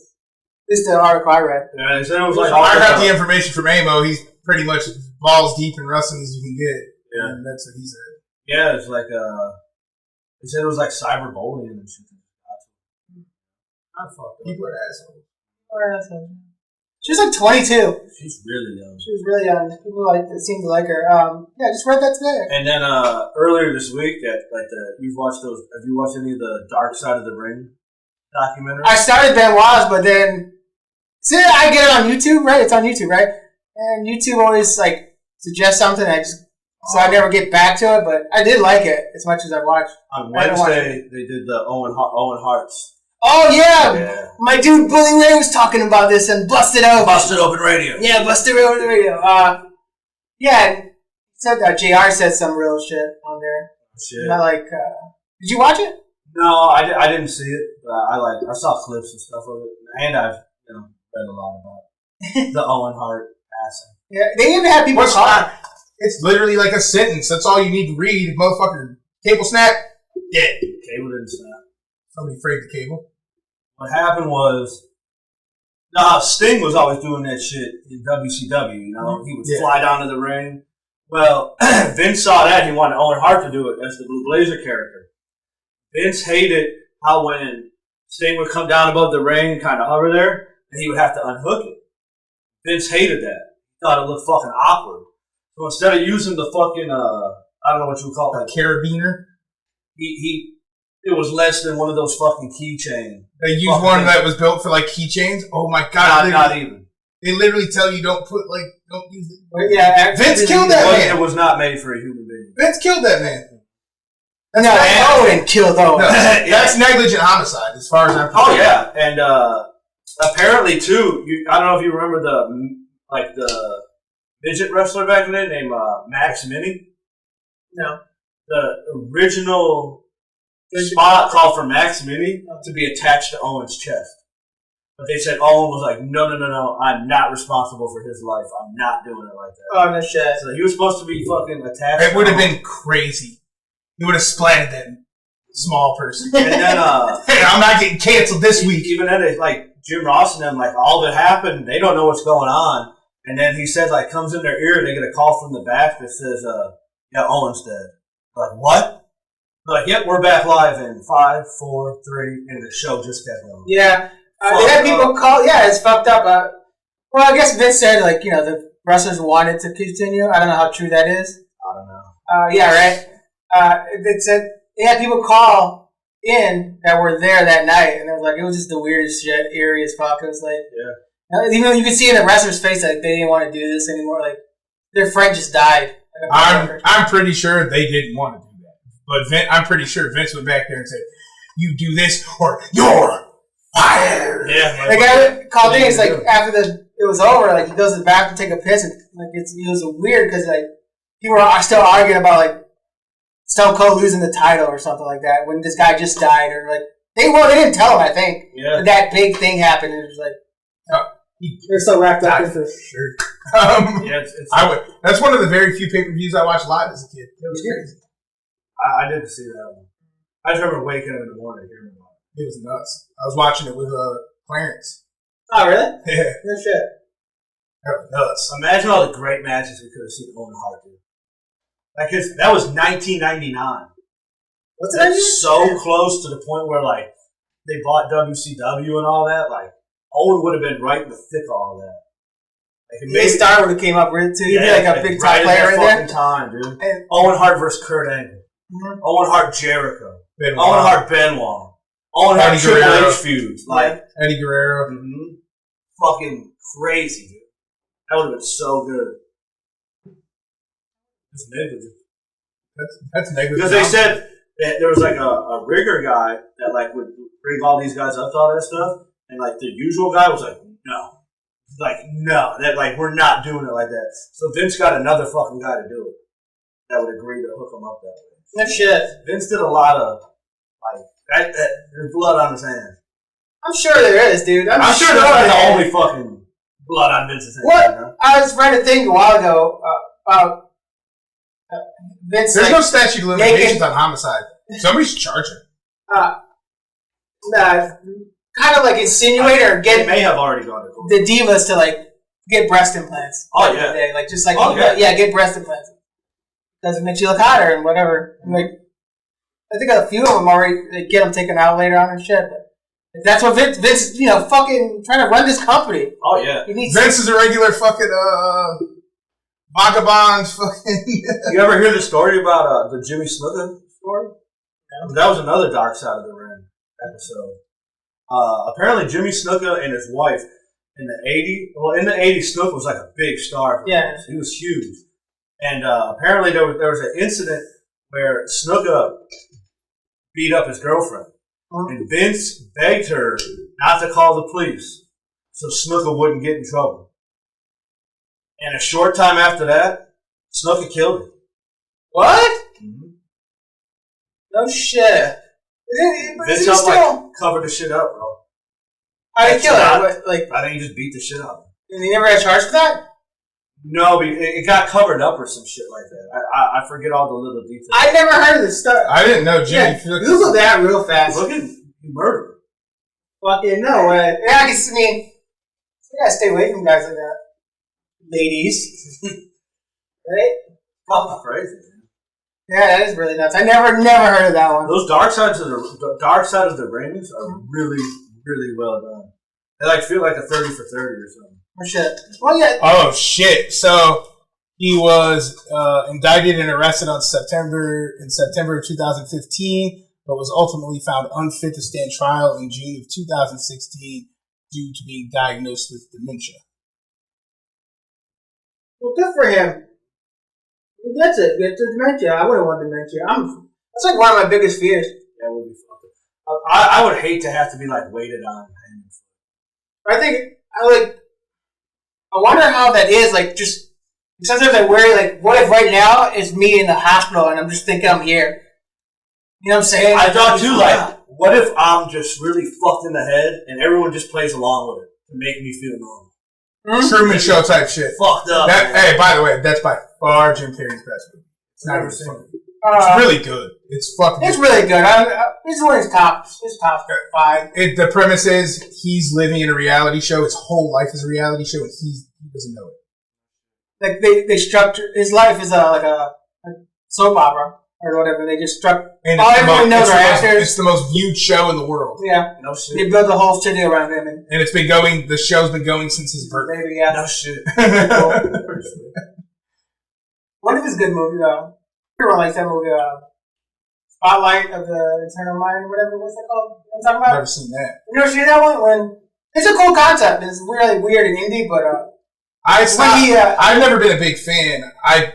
This is the article I read. Yeah, it was like I got the information from Amo. He's pretty much balls deep in wrestling as you can get. Yeah, and that's what he said. Yeah, it's like he said it was like cyberbullying and shit. I fucked up. People are assholes. She was like 22. She's really young. She was really young. People seemed to like her. Yeah, just read that today. And then earlier this week, have you watched any of the Dark Side of the Ring documentaries? I started Benoit's, but then. See, I get it on YouTube, right? It's on YouTube, right? And YouTube always like suggests something. So I never get back to it, but I did like it as much as I watched. On Wednesday, they did the Owen Hart's. Oh yeah, my dude Bully Ray was talking about this and Busted Open. Busted Open Radio. Yeah, Busted Open Radio. Yeah, said that JR said some real shit on there. Shit. Not like. Did you watch it? No, I didn't see it. I saw clips and stuff of it, and I've read a lot about the Owen Hart passing. Yeah, they even had people call. It's literally like a sentence. That's all you need to read. Motherfucker, cable snap, dead. Cable didn't snap. Somebody frayed the cable. What happened was, Sting was always doing that shit in WCW. You know, he would fly down to the ring. Well, Vince saw that. He wanted Owen Hart to do it as the Blue Blazer character. Vince hated how when Sting would come down above the ring and kind of hover there, and he would have to unhook it. Vince hated that. He thought it looked fucking awkward. So instead of using the fucking, I don't know what you would call it, carabiner, it was less than one of those fucking keychains. They used one that was built for like keychains. Oh my god! Not even. They literally tell you don't use it. Yeah, Vince killed that man. It was not made for a human being. Vince killed that man. Owen killed Owen. That's negligent homicide, as far as I'm concerned. Oh yeah, and apparently too. I don't know if you remember the midget wrestler back in the day named Max Mini. No. The original spot called for Max Mini to be attached to Owen's chest, but they said Owen was like, no, I'm not responsible for his life. I'm not doing it like that. Oh no shit. So he was supposed to be fucking attached. It would have been crazy. He would have splatted that small person. And then, hey, I'm not getting canceled this week. Even then, like Jim Ross and them, like all that happened, they don't know what's going on. And then he said, like, comes in their ear, they get a call from the back that says, yeah, Owen's dead. Like, what? They're like, yep, we're back live in 5, 4, 3, and the show just kept going. Yeah. They had people call, it's fucked up. Well, I guess Vince said, like, the wrestlers wanted to continue. I don't know how true that is. I don't know. Yeah, right. It said they had people call in that were there that night, and it was just the weirdest shit, eerie as fuck. It was like, even though you could see in the wrestler's face that they didn't want to do this anymore. Like their friend just died. I'm pretty sure they didn't want to do that, but I'm pretty sure Vince went back there and said, "You do this or you're fired." Yeah, the guy called in. It's like after it was over, like he goes to the bathroom to take a piss, and like it was weird because like people were still arguing about like Stone Cold losing the title or something like that when this guy just died, or like they didn't tell him. I think that big thing happened, and it was like they're so wrapped up into it. Sure. That's one of the very few pay-per-views I watched live as a kid. It was crazy. I didn't see that one. I just remember waking up in the morning hearing about it. It was nuts. I was watching it with Clarence. Oh really? Yeah. No shit. That was nuts. Imagine all the great matches we could have seen Owen Hart do. Like that was 1999. What's that? So close to the point where like they bought WCW and all that. Like Owen would have been right in the thick of all that. Like maybe Star would have came up with it too. He'd be like a big time player in there. Time, dude. And Owen Hart versus Kurt Angle. Mm-hmm. Owen Hart Jericho. Benoit. Owen Hart Benoit. Owen Hart Triple H feuds. Like Eddie Guerrero. Mm-hmm. Fucking crazy, dude. That would have been so good. It's negligent. That's negligent. Because there was like a rigger guy that like would bring all these guys up to all that stuff, and like the usual guy was like, no, that like we're not doing it like that. So Vince got another fucking guy to do it that would agree to hook him up that way. No shit. Vince did a lot of like there's blood on his hands. I'm sure there is, dude. I'm sure that's not the only fucking blood on Vince's hands. What? You know? I was reading a thing a while ago about Vince. There's no statute of limitations on homicide. Somebody's charging. Kind of like insinuate or get. They may have already gone to court. The divas to like get breast implants. Oh yeah. Like just like get breast implants. Because it makes you look hotter and whatever. And like, I think a few of them already they get them taken out later on and shit. But that's what Vince, fucking trying to run this company. Oh yeah. Vince is a regular fucking vagabond. Fucking. You ever hear the story about the Jimmy Snuka story? Yeah. That was another Dark Side of the Ring episode. Apparently, Jimmy Snuka and his wife in the 80s, Snuka was like a big star. Yeah, he was huge. And apparently there was an incident where Snuka beat up his girlfriend. And Vince begged her not to call the police so Snuka wouldn't get in trouble. And a short time after that, Snuka killed her. What? Mm-hmm. No shit. Vince helped cover the shit up, bro. How did he kill her? I think he just beat the shit out of her. And he never got charged for that? No, it got covered up or some shit like that. I forget all the little details. I never heard of this stuff. I didn't know Jimmy. Yeah, Google that real fast. Look at murder. Fucking no way. Yeah, I mean, you gotta stay away from guys like that. Ladies. Right? Oh, crazy, man. Yeah, that is really nuts. I never heard of that one. Those dark side of the rings are really, really well done. They feel like a 30 for 30 or something. Oh shit. Well, yeah. Oh shit. So he was indicted and arrested in September of 2015, but was ultimately found unfit to stand trial in June of 2016 due to being diagnosed with dementia. Well, good for him. He gets it. Gets the dementia. I wouldn't want dementia. That's like one of my biggest fears. That would be fucking. I would hate to have to be waited on. I wonder how that is. Just sometimes I worry. What if right now is me in the hospital and I'm just thinking I'm here? You know what I'm saying? I thought too. What if I'm just really fucked in the head and everyone just plays along with it to make me feel normal? Mm-hmm. Truman Show type shit. Fucked up. Hey, by the way, that's by far Jim Carrey's best movie. It's not even funny. It's really good. It's fucking. It's really good. It's one of his top 5. The premise is he's living in a reality show. His whole life is a reality show, and he doesn't know it. They structure his life is a soap opera or whatever. They just structure. Everyone knows our actors. It's the most viewed show in the world. Yeah, no shit. They built the whole city around him, and it's been going. The show's been going since his birthday. Maybe, yeah. No shit. One of his good movies, everyone likes that movie, Spotlight of the Eternal Mind, or whatever. What's that called? You know what I'm talking about? I've never seen that. You never seen that one? It's a cool concept. It's really weird and indie, but I've never been a big fan. I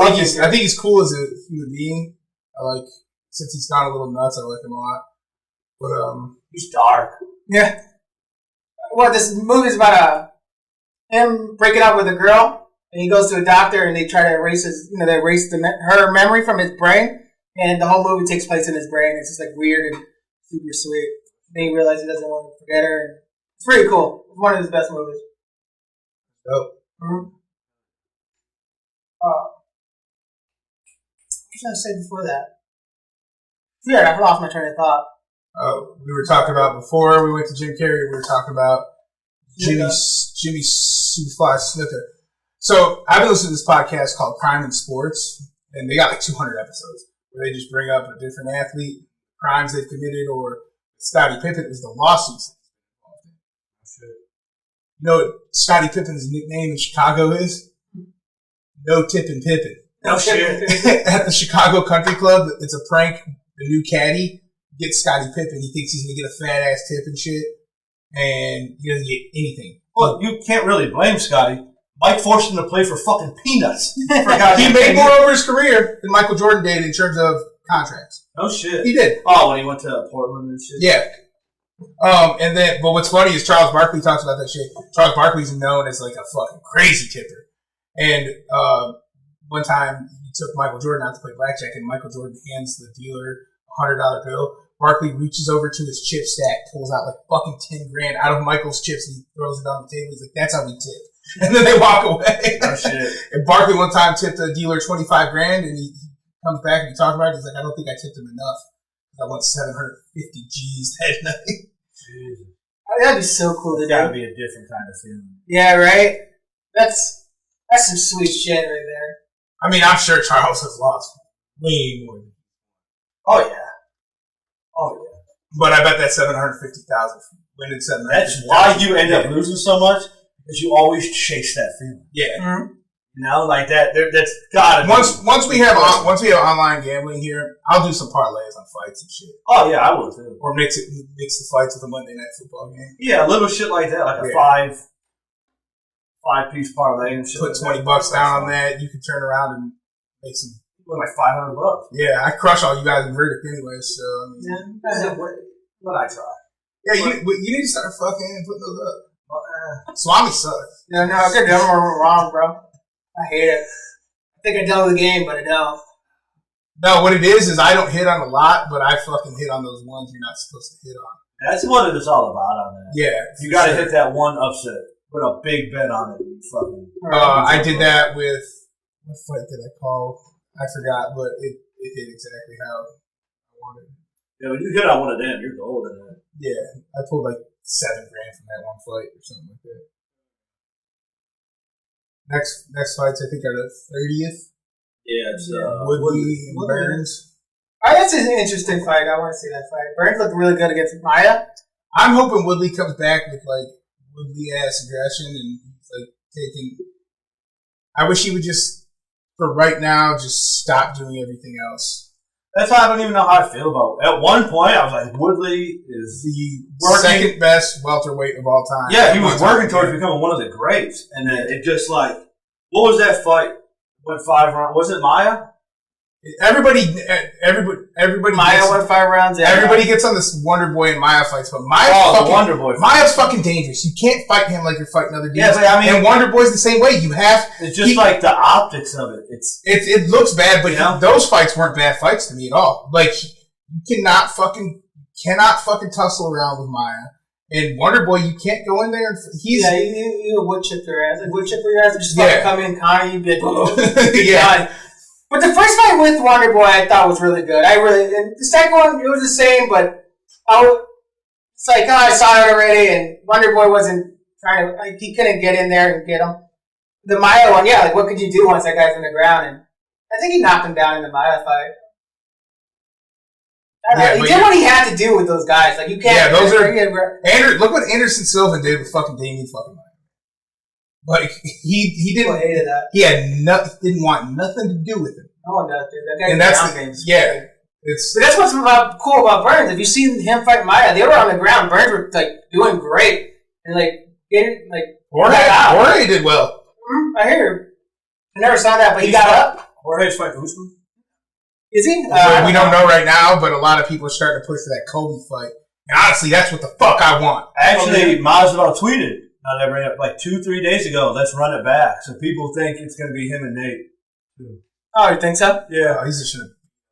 think he's cool as a human being. Since he's gone a little nuts, I like him a lot. But he's dark. Yeah. Well, this movie's about him breaking up with a girl, and he goes to a doctor, and they try to erase her memory from his brain, and the whole movie takes place in his brain. It's just weird and super sweet. Then he realizes he doesn't want to forget her, and it's pretty cool. It's one of his best movies. Oh. Mm-hmm. What was I going to say before that? Yeah, I lost my train of thought. We were talking about before we went to Jim Carrey. We were talking about Jimmy Superfly Snuka. So I've been listening to this podcast called Crime in Sports, and they got 200 episodes where they just bring up a different athlete, crimes they've committed, or Scottie Pippen is the lawsuits. You know what Scottie Pippen's nickname in Chicago is? No Tippin' Pippen. No shit. At the Chicago Country Club, it's a prank. The new caddy gets Scottie Pippen. He thinks he's going to get a fat ass tip and shit, and he doesn't get anything. Well, you can't really blame Scottie. Mike forced him to play for fucking peanuts. He made more over his career than Michael Jordan did in terms of contracts. Oh shit. He did. Oh, when he went to Portland and shit. Yeah. But what's funny is Charles Barkley talks about that shit. Charles Barkley's known as like a fucking crazy tipper. And one time he took Michael Jordan out to play blackjack, and Michael Jordan hands the dealer a $100 bill. Barkley reaches over to his chip stack, pulls out like fucking 10 grand out of Michael's chips, and he throws it on the table. He's like, "That's how we tip." And then they walk away. Oh shit. And Barkley one time tipped a dealer 25 grand, and he comes back and he talks about it. He's like, "I don't think I tipped him enough. I won 750 G's that night." Jesus. That'd be so cool to do. That'd be a different kind of feeling. Yeah, right? That's some sweet shit right there. I mean, I'm sure Charles has lost way more than. Oh yeah. Oh yeah. But I bet that 750,000 winning 750,000. That's why you end up losing so much, because you always chase that feeling. Yeah. Mm-hmm. You know, like that. That's gotta be. Once we have online gambling here, I'll do some parlays on fights and shit. Oh yeah, I will too. Or mix the fights with a Monday Night Football game. Yeah, a little shit like that, like a five-piece parlay and shit. Put $20 down on that. You can turn around and make some. Like $500. Yeah, I crush all you guys in verdict anyway. So I mean, what I try. Yeah, you need to start fucking and putting those up. Suami sucks. No, I could never wrong, bro. I hate it. I think I know the game, but I don't. No, what it is I don't hit on a lot, but I fucking hit on those ones you're not supposed to hit on. That's what it's all about on that. Yeah. You gotta hit that one upset. Put a big bet on it. Fucking. I did that with, what fight did I call? I forgot, but it hit exactly how I wanted. Yeah, when you hit on one of them, you're golden. Man. Yeah. I pulled like $7,000 from that one fight or something like that. Next fights, I think, are the 30th. Yeah, it's Woodley and Burns. That's an interesting fight. I want to see that fight. Burns looked really good against Maya. I'm hoping Woodley comes back with like Woodley-ass aggression and he's like taking. I wish he would just, for right now, just stop doing everything else. That's how I don't even know how I feel about it. At one point, I was like, Woodley is the second best welterweight of all time. Yeah, he was working towards becoming one of the greats. And then it just like, what was that fight? Went 5 rounds. Was it Maya? Everybody. Maya went 5 rounds. Yeah, everybody gets on this Wonder Boy and Maya fights, but Wonder Boy. Maya's fucking dangerous. You can't fight him like you're fighting other dudes. Yeah, but I mean, and Wonder Boy's the same way. It's just like the optics of it. It looks bad, but those fights weren't bad fights to me at all. Like you cannot fucking tussle around with Maya. And Wonder Boy, you can't go in there. You would chip your ass. Like, would chip your ass and just come in, Connie, you'd be like, yeah. But the first fight with Wonder Boy, I thought was really good. And the second one, it was the same, but it's like, I saw it already, and Wonder Boy wasn't trying to, he couldn't get in there and get him. The Maya one, like, what could you do once that guy's on the ground? And I think he knocked him down in the Maya fight. He did what he had to do with those guys. Like, you can't. Yeah, those are. Look what Anderson Silva did with fucking Damian fucking Maya. Like he didn't. I hated that. He didn't want nothing to do with it. No one does, dude. That guy. And but that's what's cool about Burns. If you see him fight Maya, they were on the ground. Burns were like doing great and Jorge did well. I hear. I never saw that, but he got up. Jorge's fighting Usman. Is he? We don't know right now, but a lot of people are starting to push for that Kobe fight. And honestly, that's what the fuck I want. Actually, Masvidal tweeted like 2-3 days ago, let's run it back. So people think it's going to be him and Nate. Oh, you think so? Yeah. He's a shit.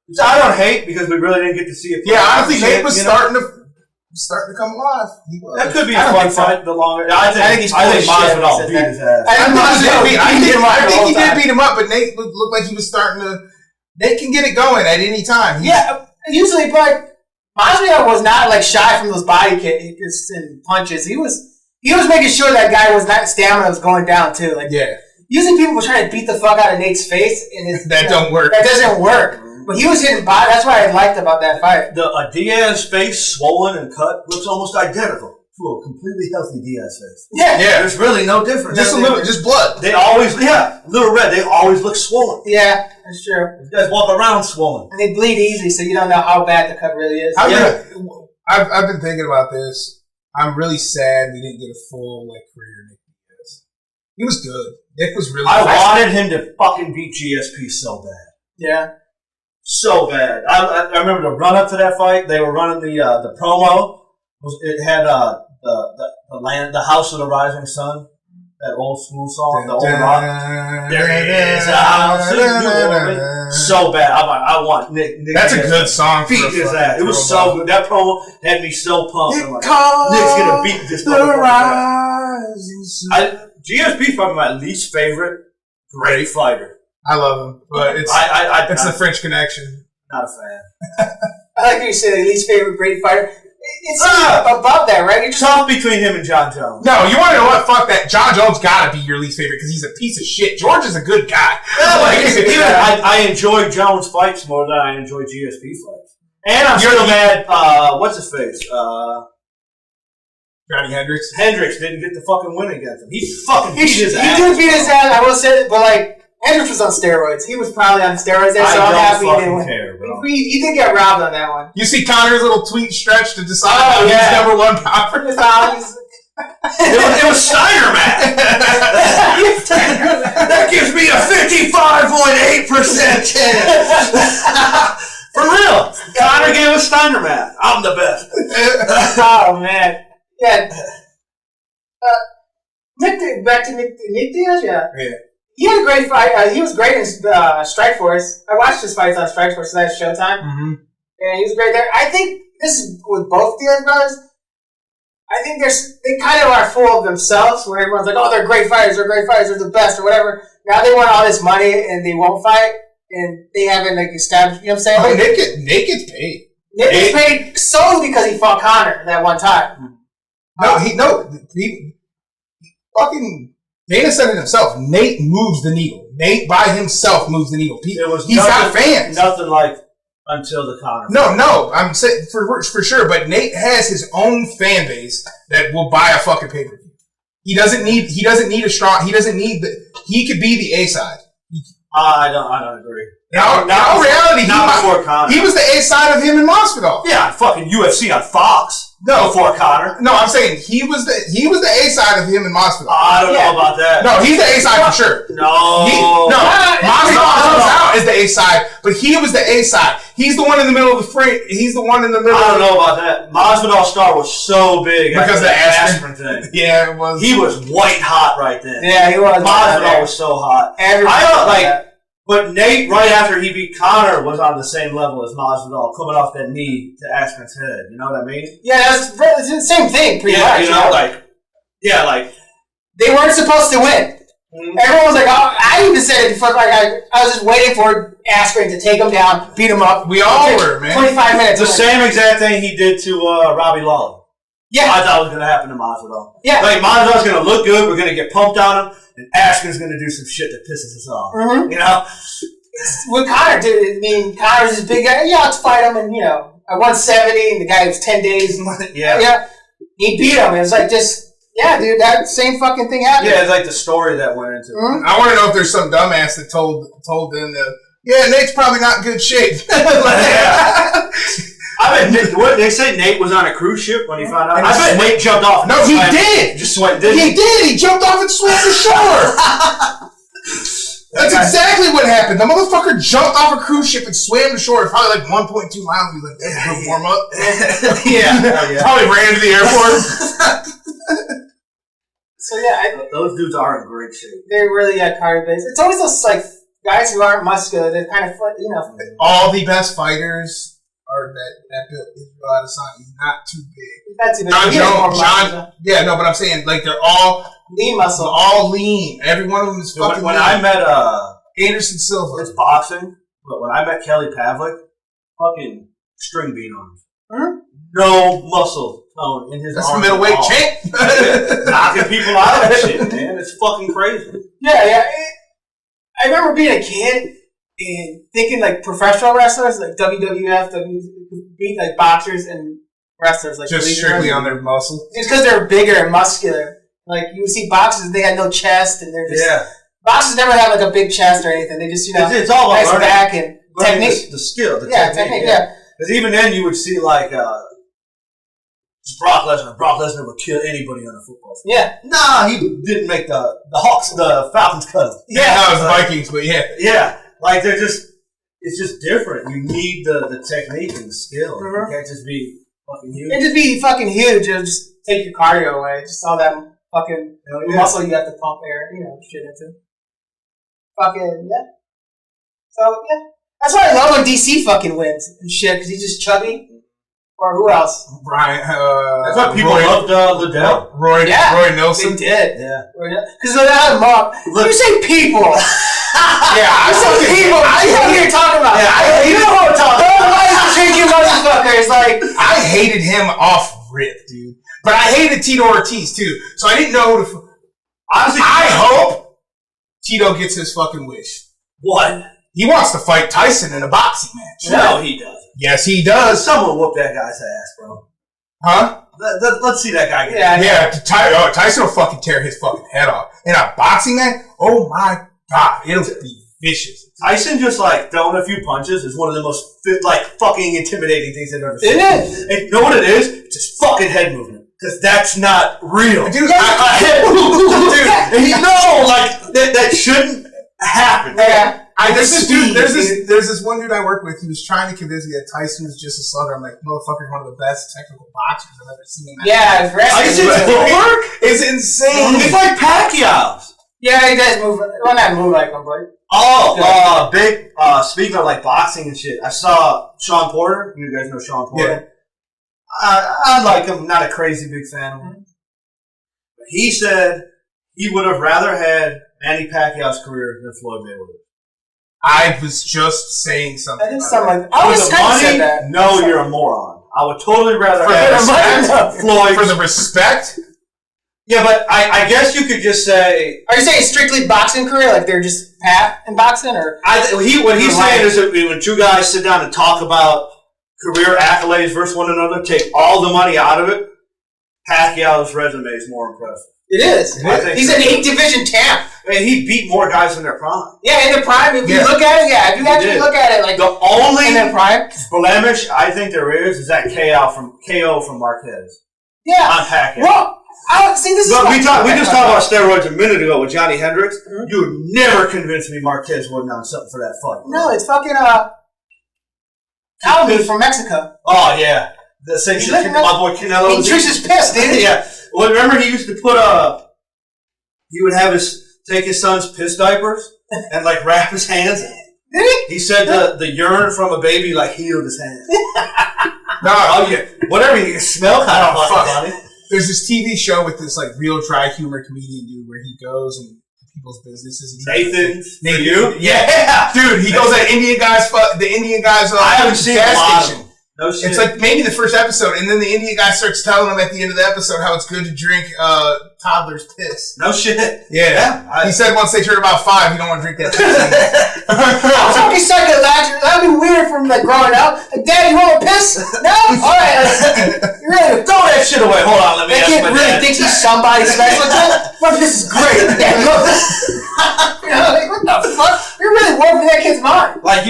Which I don't hate because we really didn't get to see it. Yeah, honestly, Nate was starting to come alive. That could be a fun fight. The longer I think Masvidal beat his ass. I think he did beat him up, but Nate looked like he was starting to. They can get it going at any time. Usually, but Masvidal was not like shy from those body kicks and punches. He was making sure that guy was not stamina was going down too. Like usually people were trying to beat the fuck out of Nate's face, and that don't work. That doesn't work. But he was hitting body. That's what I liked about that fight. The Diaz face, swollen and cut, looks almost identical to a completely healthy Diaz face. Yeah. There's really no difference. Just a little, just blood. They always, little red. They always look swollen. Yeah, that's true. These guys walk around swollen, and they bleed easy, so you don't know how bad the cut really is. I've been thinking about this. I'm really sad we didn't get a full career Nick Diaz. He was good. Nick was really. I wanted him to fucking beat GSP so bad. Yeah. So bad. I remember the run up to that fight. They were running the promo. It had the House of the Rising Sun. That old school song, the old rock. There is a house in glory. So bad. I want Nick. That's a good song. Beat his ass. It was so good. That promo had me so pumped. I'm like, Nick's gonna beat this motherfucker. GSP's probably my least favorite great fighter. I love him, but it's the French Connection. Not a fan. I like how you say the least favorite great fighter. It's above that, right? You're just tough between him and John Jones. No, you want to know what? Fuck that. John Jones gotta be your least favorite because he's a piece of shit. George is a good guy. I enjoy Jones fights more than I enjoy GSP fights. And I'm still mad. What's his face? Johnny Hendricks. Hendricks didn't get the fucking win against him. He fucking beat his ass. He did beat his ass. I will say, but like Hendricks was on steroids. He was probably on steroids there, so I'm happy he didn't win. He did get robbed on that one. You see Connor's little tweet stretch to decide he's number one popper? It was Steiner, man. That gives me a 55.8% chance. For real. Connor gave us Steiner, man. I'm the best. Oh, man. Yeah. Back to Nick Diaz, yeah. He had a great fight. He was great in Strikeforce. I watched his fights on Strikeforce last Showtime. Mm-hmm. And he was great there. I think this is with both Diaz brothers. I think they kind of are full of themselves, where everyone's like, "Oh, they're great fighters. They're the best, or whatever." Now they want all this money and they won't fight, and they haven't like established. You know what I'm saying? Oh, Nick gets paid. Nick gets paid solely because he fought Connor that one time. He fucking. Dana said it himself. Nate moves the needle. Nate by himself moves the needle. He's got fans. Nothing like until the Connor. No. I'm saying for sure. But Nate has his own fan base that will buy a fucking pay-per-view. He doesn't need a strong. He doesn't need he could be the A side. I don't agree. Now, reality, he was the A side of him and Masvidal. Yeah, fucking UFC on Fox. No, before Connor. No, I'm saying he was the A side of him and Masvidal. I don't know about that. No, he's the A side for sure. Masvidal comes out as the A side, but he was the A side. He's the one in the middle of the frame. He's the one in the middle. I don't know about that. Masvidal's star was so big because of the aspirin thing. Yeah, it was. He was white hot right then. Yeah, he was. Masvidal was so hot. I don't like. That. But Nate, right after he beat Connor, was on the same level as Masvidal, coming off that knee to Aspin's head. You know what I mean? Yeah, it's the same thing, pretty much. You know, like they weren't supposed to win. Mm-hmm. Everyone was like, I even said it before. Like I was just waiting for Aspin to take him down, beat him up. We all were, man. 25 minutes. The same exact thing he did to Robbie Lawler. Yeah, I thought it was going to happen to Masvidal. Yeah, like Masvidal's going to look good. We're going to get pumped on him. And Aspin's going to do some shit that pisses us off. Mm-hmm. You know? What Connor did, I mean, Connor's this big guy. Yeah, let's fight him. And, at 170, and the guy was 10 days. Yeah. He beat him. It was like dude, that same fucking thing happened. Yeah, it's like the story that went into it. Mm-hmm. I want to know if there's some dumbass that told them that, Nate's probably not in good shape. I bet they said Nate was on a cruise ship when he found out. I bet Nate jumped off. No, he did. Just swam, didn't he? He did. He jumped off and swam the shore. That's exactly what happened. The motherfucker jumped off a cruise ship and swam the shore. Probably like 1.2 miles. He was like, "Hey, warm up." Yeah. Probably ran into the airport. So those dudes are in great shape. They really got card base. It's always those like guys who aren't muscular. They're kind of all the best fighters. Or that built Israel Adesanya. He's not too big. That's even but I'm saying like they're all lean muscle. All lean. Every one of them is fucking when lean. I met Anderson Silva. It's boxing, but when I met Kelly Pavlik, fucking string bean arms. Mm-hmm. No muscle tone in his arms. That's a middleweight champ. Knocking people out and shit, man. It's fucking crazy. Yeah. I remember being a kid and thinking like professional wrestlers, like WWF, beat like boxers and wrestlers, like just strictly on their muscle. It's because they're bigger and muscular. Like you see boxers, they had no chest, and they're just boxers never have like a big chest or anything. They just it's all about nice back and technique, the skill, technique. Because even then, you would see like Brock Lesnar. Brock Lesnar would kill anybody on a football field. Yeah. Nah, he didn't make the Falcons cut him. Yeah, that was the Vikings, but yeah. Yeah. Like, they're just, it's just different. You need the technique and the skill. You can't just be fucking huge. You can't just be fucking huge and just take your cardio away. Just all that fucking muscle you have to pump air, shit into. Fucking, yeah. So, yeah. That's why I love when DC fucking wins and shit, because he's just chubby. Or who else? Brian. That's why people loved Liddell. Roy Nelson. They did. Yeah. Because they had him up. You say people. Yeah, I say people. I know what you're talking about. Yeah, you know what I'm talking about. Those drinking motherfuckers. Like, I hated him off rip, dude. But I hated Tito Ortiz, too. So I didn't know who to... Honestly, I hope Tito gets his fucking wish. What? He wants to fight Tyson in a boxing match. No, he doesn't. Yes, he does. Someone whoop that guy's ass, bro. Huh? Let's see that guy get Tyson will fucking tear his fucking head off. In a boxing match? Oh my God. It'll be vicious. Tyson just like throwing a few punches is one of the most fucking intimidating things I've ever seen. It is. And you know what it is? It's just fucking head movement. Because that's not real. Dude, that shouldn't happen. Yeah. There's this one dude I work with. He was trying to convince me that Tyson was just a slugger. I'm like, motherfucker's one of the best technical boxers I've ever seen. Yeah, Tyson's footwork is insane. It's like Pacquiao's. Yeah, he does move. Well, not move like him, but. Big. Speaking of like boxing and shit, I saw Sean Porter. You guys know Sean Porter. Yeah. I like him. Not a crazy big fan of him. But he said he would have rather had Manny Pacquiao's career than Floyd Mayweather. I was just saying something. I think something. I was kind of saying that. No, you're a moron. I would totally rather have Floyd for the respect. Yeah, but I guess you could just say. Are you saying strictly boxing career, like they're just pat in boxing, or? What he's saying is that when two guys sit down and talk about career accolades versus one another, take all the money out of it, Pacquiao's resume is more impressive. It is. He's an 8-division champ. And he beat more guys in their prime. Yeah, in their prime. If you look at it, if you actually look at it, like the only in their prime blemish I think there is that KO from Marquez. Yeah. On Pacquiao. Well, see, this but we just talked about steroids a minute ago with Johnny Hendricks. Mm-hmm. You would never convince me Marquez wasn't on something for that fight. No, it's fucking Calvi from Mexico. Oh yeah, the same shit. My boy Canelo. He drinks his piss, dude. Yeah. Well, remember he used to put he would have take his son's piss diapers and like wrap his hands. Did he? He said the urine from a baby like healed his hands. Whatever you smell kind of funny. There's this TV show with this like real dry humor comedian dude where he goes and people's businesses. Nathan, you? Yeah, dude. He goes at Indian guys. The Indian guys. I haven't seen gas station. No shit. It's like maybe the first episode, and then the Indian guy starts telling them at the end of the episode how it's good to drink toddler's piss. No shit. Yeah. He said once they turn about 5, you don't want to drink that piss anymore. I was fucking second last. That'd be weird from like growing up. Like, Dad, you want a piss? No? All right. You really throw that shit away. Hold on, let me ask my dad. That kid really thinks he's somebody special. My piss is great. Dad, love this. Like, what the fuck? You're really warping that kid's mind. Like,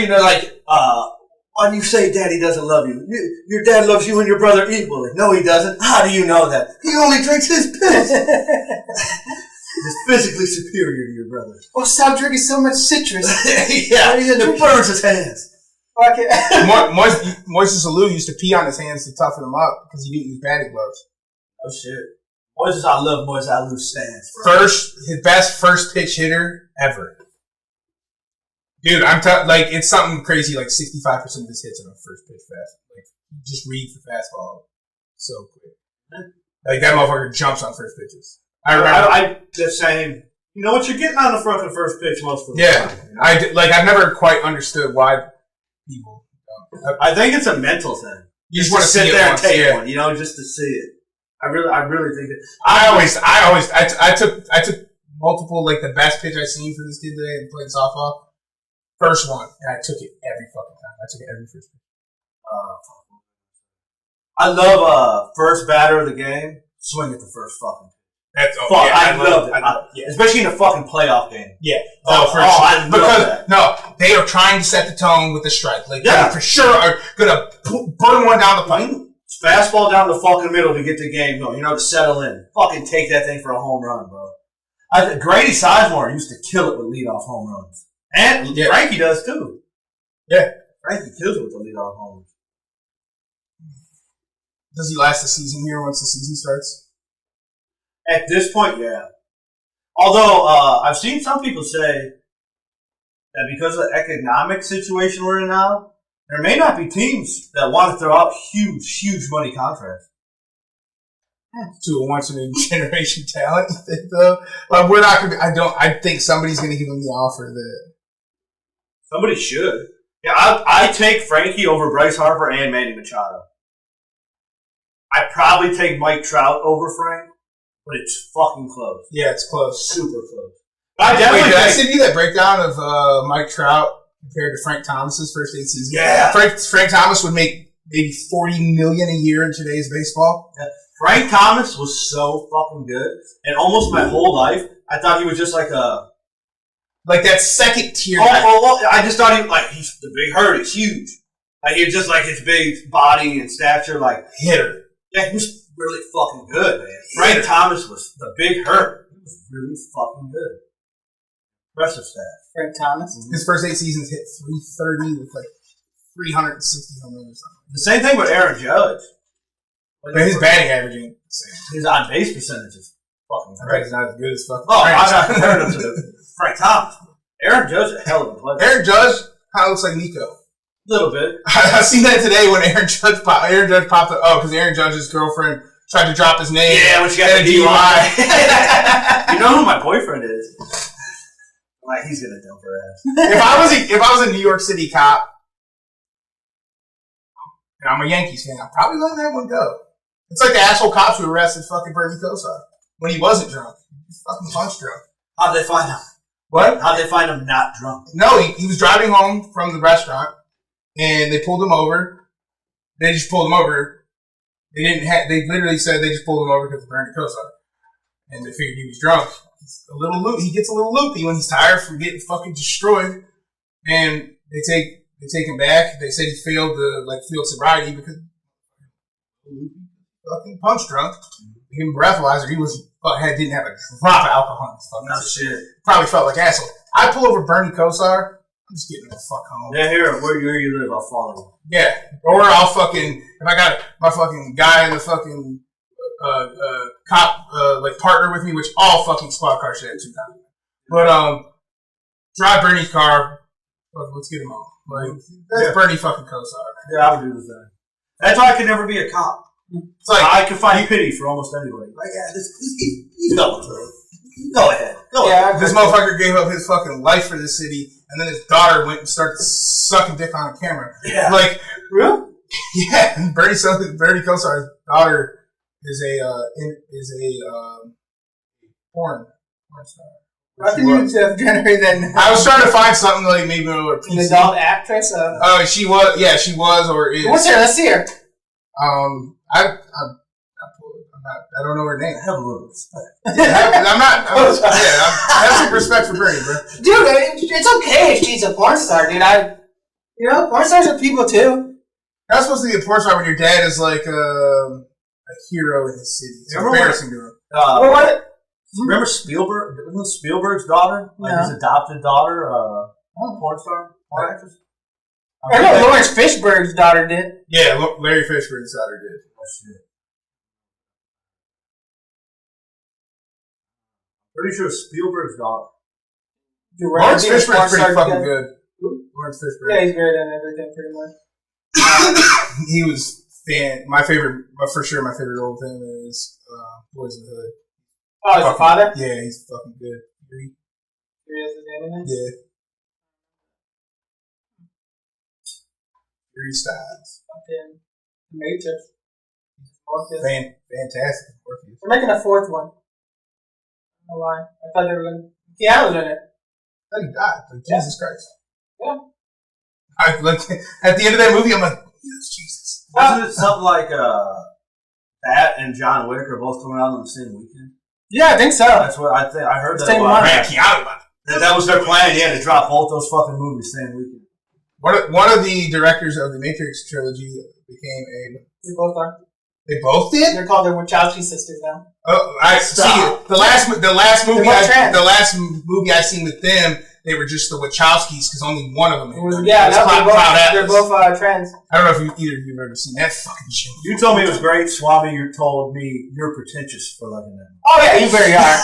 why do you say Daddy doesn't love you? Your dad loves you and your brother equally. No, he doesn't. How do you know that? He only drinks his piss. He's physically superior to your brother. Well, stop drinking so much citrus. Yeah, it burns his hands. Moises Alou used to pee on his hands to toughen him up because he didn't use batting gloves. Oh, shit. I love Moises Alou's stance, bro. His best first pitch hitter ever. Dude, it's something crazy. Like 65% of his hits are on first pitch fast. Like he just reads the fastball so quick. Like that motherfucker jumps on first pitches. I remember. I just saying, you know what? You're getting on the front of the first pitch most of the time. I've never quite understood why people. I think it's a mental thing. You just want to sit there and take one, just to see it. I really think that. I took multiple like the best pitch I seen for this kid today and playing softball. First one, and I took it every fucking time. I took it every first pitch. I love first batter of the game. Swing at the first fucking. I love it. Especially in a fucking playoff game. Yeah. For sure. I love that. They are trying to set the tone with the strike. Like, they for sure are gonna burn one down the pipe. Fastball down the fucking middle to get the game going. To settle in. Fucking take that thing for a home run, bro. Grady Sizemore used to kill it with leadoff home runs. And Frankie does too. Yeah. Frankie kills it with the leadoff homers. Does he last the season here once the season starts? At this point, yeah. Although, I've seen some people say that because of the economic situation we're in now, there may not be teams that want to throw out huge money contracts. To a once in a generation talent, though. But we're not gonna. I think somebody's gonna give him the offer that somebody should. Yeah, I take Frankie over Bryce Harper and Manny Machado. I'd probably take Mike Trout over Frank, but it's fucking close. Yeah, it's close, super close. I definitely. Wait, did I send you that breakdown of Mike Trout compared to Frank Thomas's first 8 seasons? Yeah, Frank Thomas would make maybe $40 million a year in today's baseball. Yeah. Frank Thomas was so fucking good, and almost my whole life, I thought he was just like that second tier. I just thought he's the big hurt. He's huge. Like he's just like his big body and stature, like hitter. Yeah, he was really fucking good, man. Frank Thomas was the big hurt. He was really fucking good. Impressive stat. Frank Thomas. His first 8 seasons hit 330 with like 360 home runs or something. The same thing with Aaron Judge. But his batting average ain't the same. His on base percentage is fucking great. He's not as good as fucking. Oh, I'm not comparing him to Frank Thomas. Aaron Judge is a hell of a player. Aaron Judge kind of looks like Nico. A little bit. I seen that today when Aaron Judge popped up. Oh, because Aaron Judge's girlfriend tried to drop his name. Yeah, when she got a DUI. You know who my boyfriend is? Like he's gonna dump her ass. If I was a New York City cop, and I'm a Yankees fan, I'd probably let that one go. It's like the asshole cops who arrested fucking Bernie Kosar when he wasn't drunk. He was fucking punch drunk. How'd they find him? What? How'd they find him not drunk? No, he was driving home from the restaurant, and they pulled him over. They just pulled him over. They literally said they just pulled him over because of Bernie Kosar. And they figured he was drunk. He gets a little loopy when he's tired from getting fucking destroyed. And they take him back. They said he failed field sobriety because fucking punch drunk. They gave him a breathalyzer. He didn't have a drop of alcohol in his fucking shit. Probably felt like asshole. I pull over Bernie Kosar. I'm just getting the fuck home. Yeah, here, where you live, I'll follow you. Yeah. Or I'll fucking, if I got my fucking guy in the fucking cop partner with me, which all fucking squad cars should have 2 times. But drive Bernie's car. Let's get him home. That's Bernie fucking Kosar. Yeah, I would do the same. That's why I could never be a cop. It's like I could find pity for almost anybody. Like, yeah, he's going through. Go ahead. This motherfucker gave up his fucking life for this city, and then his daughter went and started sucking dick on a camera. Yeah. Like, really? Yeah. Bernie Kosar's daughter is a porn star. How can you generate that now? I was trying to find something like maybe an adult actress. Oh, she was. Yeah, she was or is. What's her? Let's see her. I don't know her name. I have a little respect. I have some respect for Bernie, bro. Dude, it's okay if she's a porn star, dude. Porn stars are people too. You're not supposed to be a porn star when your dad is like a hero in his city. It's embarrassing to him. Remember Spielberg? Wasn't Spielberg's daughter? His adopted daughter, porn star? Porn actress? I know Lawrence Fishburne's daughter did. Yeah, Larry Fishburne's daughter did. Oh, shit. Pretty sure Spielberg's daughter. Lawrence Fishburne's pretty fucking good. Lawrence Fishburne. Yeah, he's good at everything, pretty much. He was my favorite role with him is Boys in the Hood. Oh, his father? Yeah, he's fucking good. He has his name in it? Yeah. Three Styles. Fucking Matrix. Fantastic. They're making a 4th one. I don't know why. I thought they were going to. Keanu's in it. I thought he died. Jesus Christ. Yeah. At the end of that movie, I'm like, yes, Jesus. Wasn't it something like that and John Wick are both coming out on the same weekend? Yeah, I think so. That's what I think. I heard that. That was their plan. Yeah, to drop both those fucking movies same weekend. One of the directors of the Matrix trilogy became a. We both are. They both did? They're called the Wachowski sisters now. Oh, I see. The last movie I seen with them, they were just the Wachowskis because only one of them. They're both trans. I don't know if either of you have ever seen that fucking shit. You told me it was great. Suami, you told me you're pretentious for liking that. Oh yeah, you very are.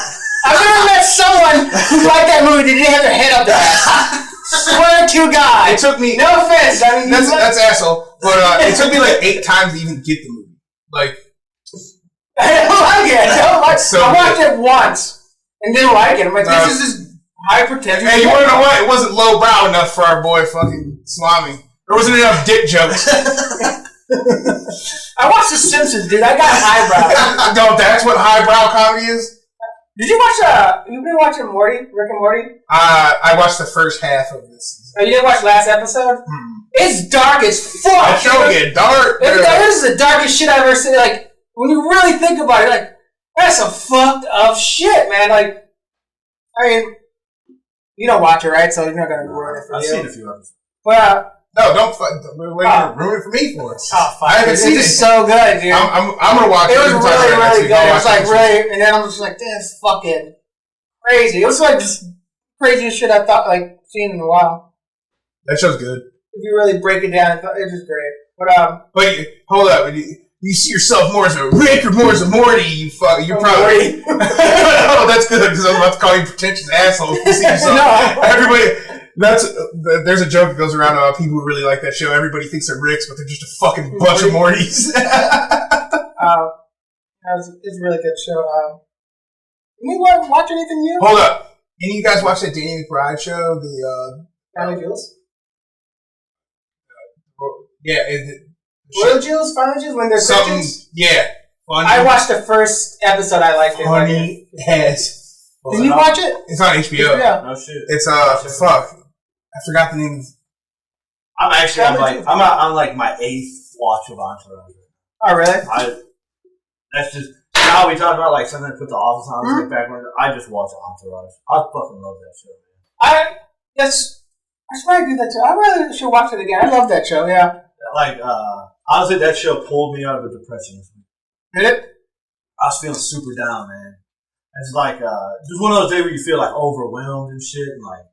I've never met someone who liked that movie that didn't have their head up their ass. Swear to God. It took me. No offense. I mean, that's asshole. But it took me like 8 times to even get the movie. Like, I don't like it. I watched it once and didn't like it. I'm like, this is just high pretentious. Hey, you want to know what? It wasn't lowbrow enough for our boy fucking Suami. There wasn't enough dick jokes. I watched The Simpsons, dude. I got highbrow. No, that's what highbrow comedy is. Did you watch? You've been watching Rick and Morty? I watched the first half of this season. Oh, you didn't watch last episode? It's dark as fuck. That show get dark. This is the darkest shit I've ever seen. Like, when you really think about it, like, that's some fucked up shit, man. Like, I mean, you don't watch it, right? So you're not gonna ruin it for I've you. seen a few episodes. Well, no, don't ruin it for me for us. Oh, fuck. I haven't seen it. It's so good, dude. I'm gonna watch it. It was really, really good. It was like really, and then I'm just like, that's fucking crazy. It was like just craziest shit I've seen in a while. That show's good. If you really break it down, it was great. But hold up. You see yourself more as a Rick or more as a Morty? You're probably. Oh, that's good because I was about to call you pretentious asshole. You see yourself. No. Everybody. There's a joke that goes around about people who really like that show. Everybody thinks they're Ricks, but they're just a fucking bunch of Mortys. It's a really good show. You watch anything new? Hold up. Any of you guys watch that Danny McBride show? The Family Jewels? Yeah. Royal Jewels? Family Jewels? When they're Christians? Yeah. Funny. I watched the first episode. I liked it. Funny as. Did you watch it? It's on HBO. No shit. It's fuck. I forgot the name. I'm actually on like my 8th watch of Entourage. Oh really? That's just now we talk about like something to put the office on like background. I just watch Entourage. I fucking love that show, man. That's why I do that too. I really should watch it again. I love that show. Yeah. Like honestly, that show pulled me out of a depression this week. Did it? I was feeling super down, man. It's like just one of those days where you feel like overwhelmed and shit, and like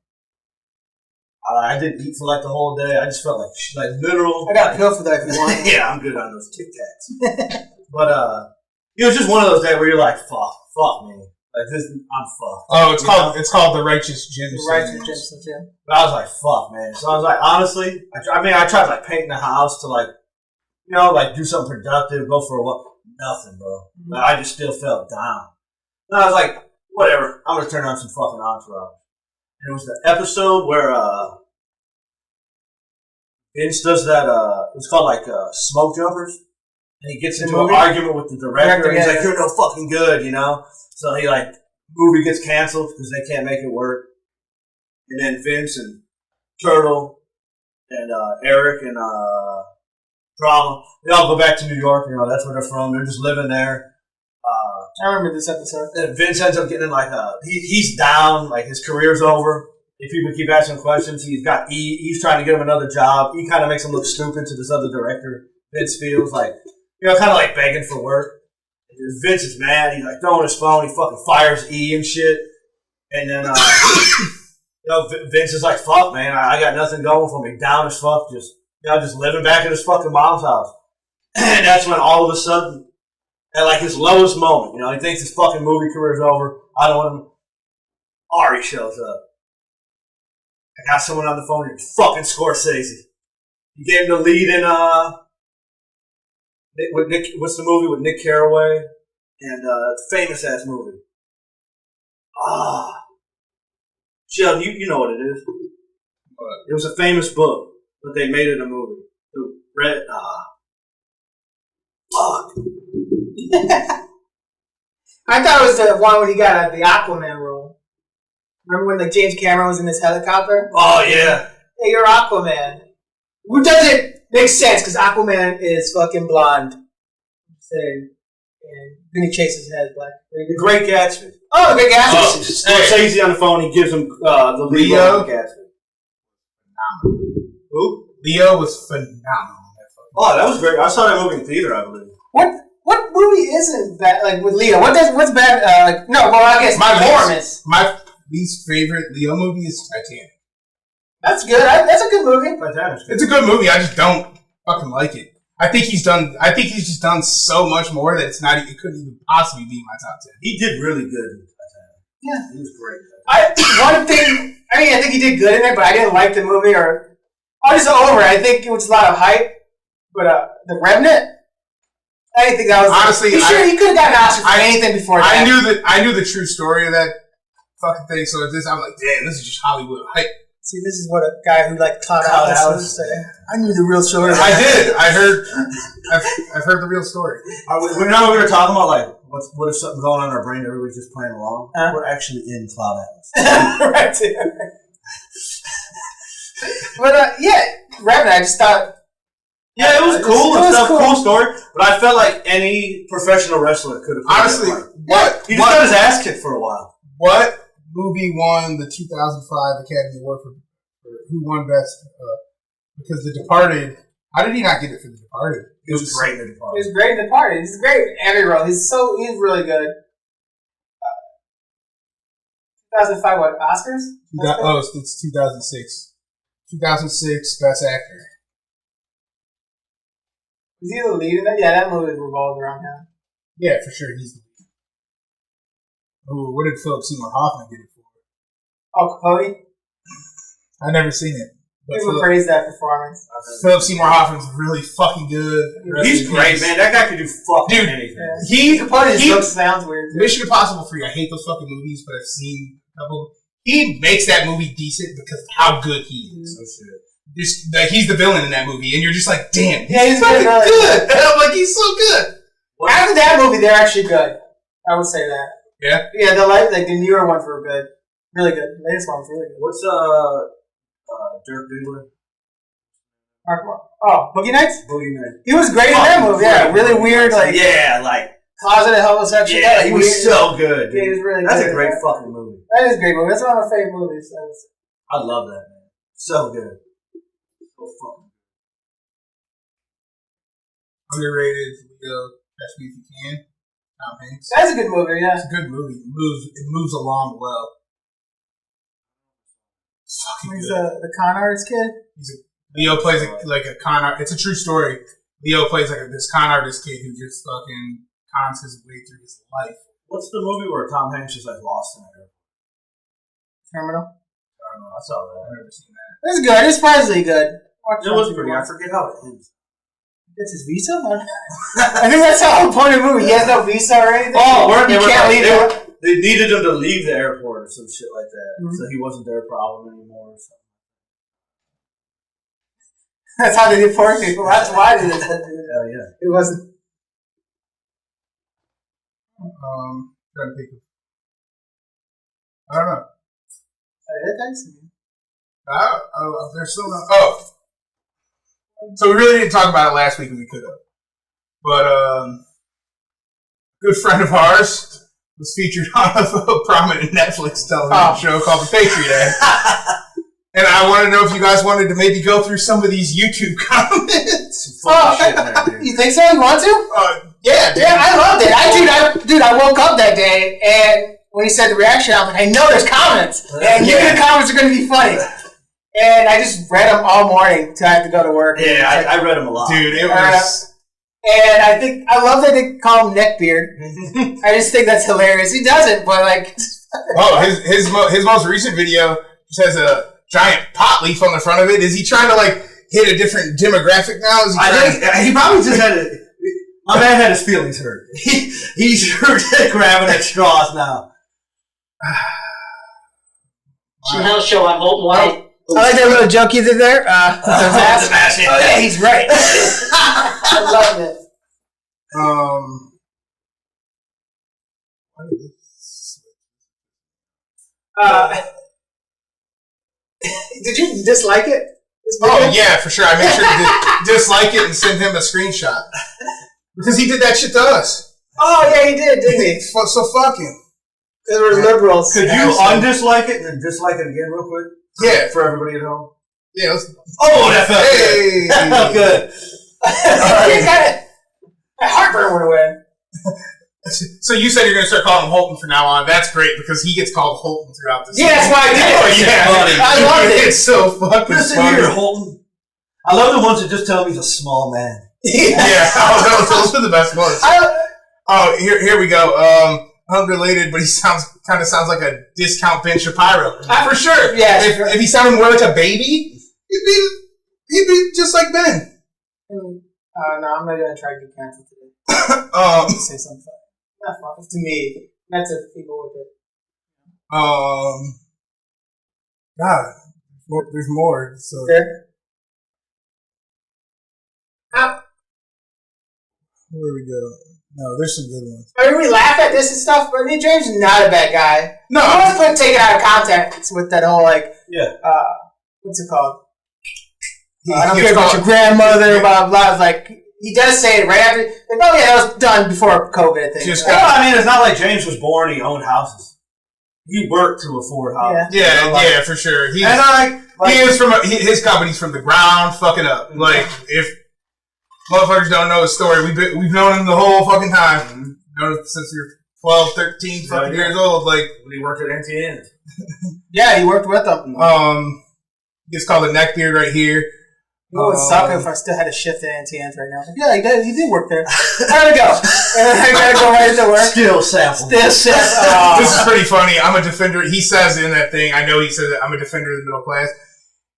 I didn't eat for like the whole day. I just felt like literal. I got a pill for that if you want. Yeah, I'm good on those Tic Tacs. But it was just one of those days where you're like, fuck me, like this, I'm fucked. Oh, it's called The Righteous Gemstones. The Righteous Gemstones, yeah. But I was like, fuck, man. So I was like, honestly, I tried like painting the house to like, like do something productive, go for a walk. Nothing, bro. Mm-hmm. Like, I just still felt down. And I was like, whatever, I'm gonna turn on some fucking Entourage. And it was the episode where Vince does that. It was called like Smoke Jumpers, and he gets into an argument with the director. And he's like, "You're no fucking good," So he movie gets canceled because they can't make it work. And then Vince and Turtle and Eric and Drama, they all go back to New York. That's where they're from. They're just living there. I remember this episode. And Vince ends up getting he's down, like his career's over. If people keep asking questions, he's trying to get him another job. He kind of makes him look stupid to this other director. Vince feels like, kind of like begging for work. And Vince is mad. He's like throwing his phone. He fucking fires E and shit. And then, Vince is like, fuck, man, I got nothing going for me. Down as fuck, just living back at his fucking mom's house. And that's when all of a sudden, at his lowest moment, he thinks his fucking movie career's over. I don't want him. Ari shows up. I got someone on the phone here. Fucking Scorsese. He gave him the lead in with Nick. What's the movie with Nick Carraway and famous ass movie? Sheldon, you know what it is. It was a famous book, but they made it a movie. Fuck. I thought it was the one when he got the Aquaman role. Remember when James Cameron was in his helicopter? Oh yeah. Hey, you're Aquaman. Who doesn't make sense because Aquaman is fucking blonde. And then he chases his head black. The Great Gatsby. Oh, The Great Gatsby. Scorsese on the phone. He gives him the lead Leo. of The Gatsby. Who? Leo was phenomenal. Oh, that was great. I saw that movie in theater, I believe. What What movie isn't bad? Like with Leo, what's bad? I guess my least favorite Leo movie is Titanic. That's good. That's a good movie. It's a good movie. I just don't fucking like it. I think he's just done so much more that it couldn't even possibly be my top 10. He did really good in Titanic. Yeah, he was great. I think he did good in it, but I didn't like the movie I was over it. I think it was a lot of hype. But The Revenant, I didn't think that was honestly. He could have gotten an Oscar for anything before that. I knew the true story of that fucking thing. So I'm like, damn, this is just Hollywood hype. See, this is what a guy who liked Cloud House said. I knew the real story. I did. I've heard the real story. We're going to talk about like what if something's going on in our brain? Everybody's just playing along. We're actually in Cloud House. Right. But Revenant. I just thought. Yeah, it was cool. It was a cool story. But I felt like any professional wrestler could have. Honestly, he just got his ass kicked for a while. What movie won the 2005 Academy Award for who won best? Because The Departed. How did he not get it for The Departed? It was great in The Departed. He was great in The Departed. He's great in every role. He's really good. 2005 what? Oscars? It's 2006. 2006 Best Actor. Is he the lead in that? Yeah, that movie revolves around him. Yeah, for sure, he's the lead. Oh, what did Philip Seymour Hoffman get it for? Oh, Capote? I've never seen it. People praise that performance. Philip Seymour Hoffman's really fucking good. He's great, man. That guy could do fucking anything. Capote sounds weird. Too. Mission Impossible 3. I hate those fucking movies, but I've seen a couple. He makes that movie decent because of how good he is. Oh shit. He's the villain in that movie, and you're just like, damn, he's fucking good. And I'm like, he's so good. After that movie, they're actually good. I would say that. Yeah? Yeah, the newer ones were good. Really good. The latest one was really good. What's Dirk Diggler? Boogie Nights? Boogie Nights. He was great in that movie, yeah. Really weird, like... Yeah, like... Closeted homosexual. Yeah, he was so good. Yeah, he was really good. That's a great fucking movie. That is a great movie. That's one of my favorite movies. I love that, man. So good. So fucking underrated. Catch Me If You Can. Tom Hanks. That's a good movie. Yeah, it's a good movie. It moves along well. He's the con artist kid. Leo plays like a con artist. It's a true story. Leo plays like this con artist kid who just fucking cons his way through his life. What's the movie where Tom Hanks is like lost in there? Terminal. I don't know. I saw that. I've never seen that. It's good. It's surprisingly good. It was pretty. I forget how it ends. Gets his visa? I think that's the whole point of the movie. He has no visa or anything. You can't leave it. They needed him to leave the airport or some shit like that. Mm-hmm. So he wasn't their problem anymore. So. That's how they deport people. That's why they did it. Hell yeah. It wasn't. Trying to think of. I don't know. There's still no. Oh. So we really didn't talk about it last week, and we could have. But a good friend of ours was featured on a prominent Netflix television show called The Patriot Act. And I want to know if you guys wanted to maybe go through some of these YouTube comments. You think so? You want to? Yeah, dude. Yeah, I loved it. I woke up that day, and when he said the reaction, I was like, I know there's comments. And I knew the comments are going to be funny. And I just read them all morning till I had to go to work. Yeah, I read them a lot. Dude, it was... And I love that they call him Neckbeard. I just think that's hilarious. He doesn't, but like... his most recent video just has a giant pot leaf on the front of it. Is he trying to like hit a different demographic now? I think he probably just had it. My man had his feelings hurt. He's grabbing at straws now. Chanel show on Molten White. I like that little joke you did there. Oh yeah, he's right. I love it. Did you dislike it? Oh yeah, for sure. I made sure to dislike it and send him a screenshot because he did that shit to us. Oh yeah, he did, didn't he? So fuck him. They were liberals. Could you undislike it and then dislike it again real quick? Yeah, for everybody at home. Yeah. That felt good. That felt good. My heartburn went away. So you said you're going to start calling him Holton from now on. That's great because he gets called Holton throughout this. Yeah, that's why I did it. Yeah, I love it. It's so fucking Listen funny. here, Holton. I love the ones that just tell me he's a small man. Yeah, those are the best ones. Here we go. Unrelated, but he kind of sounds like a discount Ben Shapiro. For sure. Yeah. If he sounded more like a baby, he'd be just like Ben. No, I'm not gonna try to get canceled today. Say something funny. Not funny to me. Not to people with it. God, there's more. So There. where we go? No, there's some good ones. I mean, we laugh at this and stuff, but Lee James is not a bad guy. No, I always take it out of context with that whole what's it called? I don't care about your grandmother, blah blah blah. It's like he does say it right after. Like, oh yeah, that was done before COVID. Thing. I mean, it's not like James was born. He owned houses. He worked to afford houses. Yeah, for sure. He is from his company's from the ground, fucking up. Like if motherfuckers don't know his story, we've known him the whole fucking time. Known him since we were 12, 13 fucking years old. Like when he worked at NTN. Yeah, he worked with them. It's called the neckbeard right here. It would suck if I still had to shift to NTNs right now. Yeah, he did work there. I gotta go. I gotta go right into work. Still sample. This is pretty funny. I'm a defender. He says in that thing, I know he says that I'm a defender of the middle class.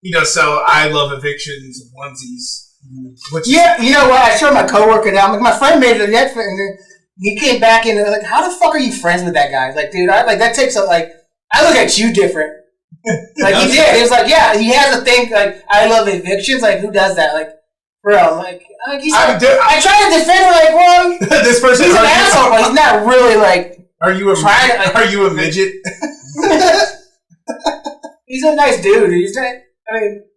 He does sell I love evictions onesies. Yeah, you know what? I showed my coworker that. I'm like, my friend made it yet, and he came back and like, how the fuck are you friends with that guy? Like, dude, that takes a I look at you different. Like he did. He was like, yeah, he has a thing like I love evictions. Like who does that? Like, bro, like he's I try to defend him. Like, well, this person he's an asshole, but he's not really like. Are you a midget? He's a nice dude.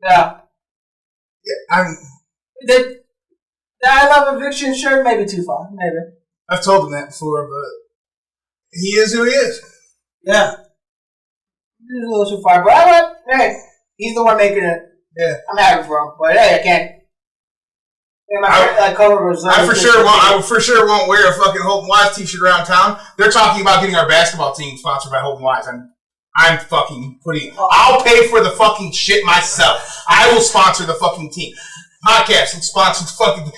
Yeah, I love eviction. Sure, maybe too far. Maybe I've told him that before, but he is who he is. Yeah. He's a little too far, but hey, he's the one making it. Yeah, I'm happy for him, but hey, I can't. Yeah, I for sure won't wear a fucking Holton Wise t-shirt around town. They're talking about getting our basketball team sponsored by Holton Wise. I'm fucking putting. I'll pay for the fucking shit myself. I will sponsor the fucking team. Podcast and sponsor the fucking.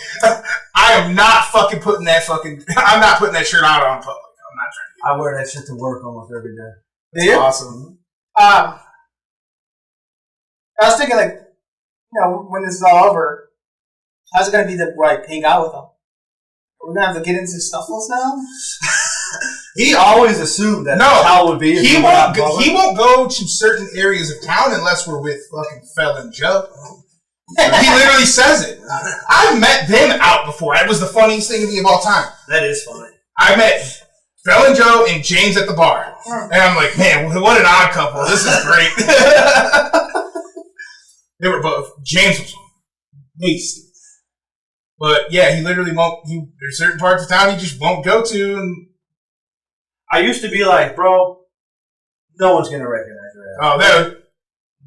I am not fucking putting that fucking. I'm not putting that shirt out on public. I'm not trying to. I wear that shit to work almost every day. That's awesome. I was thinking, like, when this is all over, how's it going to be to, hang out with them? Are we going to have to get into scuffles now? He always assumed that's how it would be. He won't go to certain areas of town unless we're with fucking Felon Joe. He literally says it. I've met them out before. That was the funniest thing to me of all time. That is funny. I met Felon Joe and James at the bar. And I'm like, man, what an odd couple. This is great. They were both. James was wasted. But yeah, he literally won't. There's certain parts of town he just won't go to. And I used to be like, bro, no one's going to recognize your ass. Oh, that.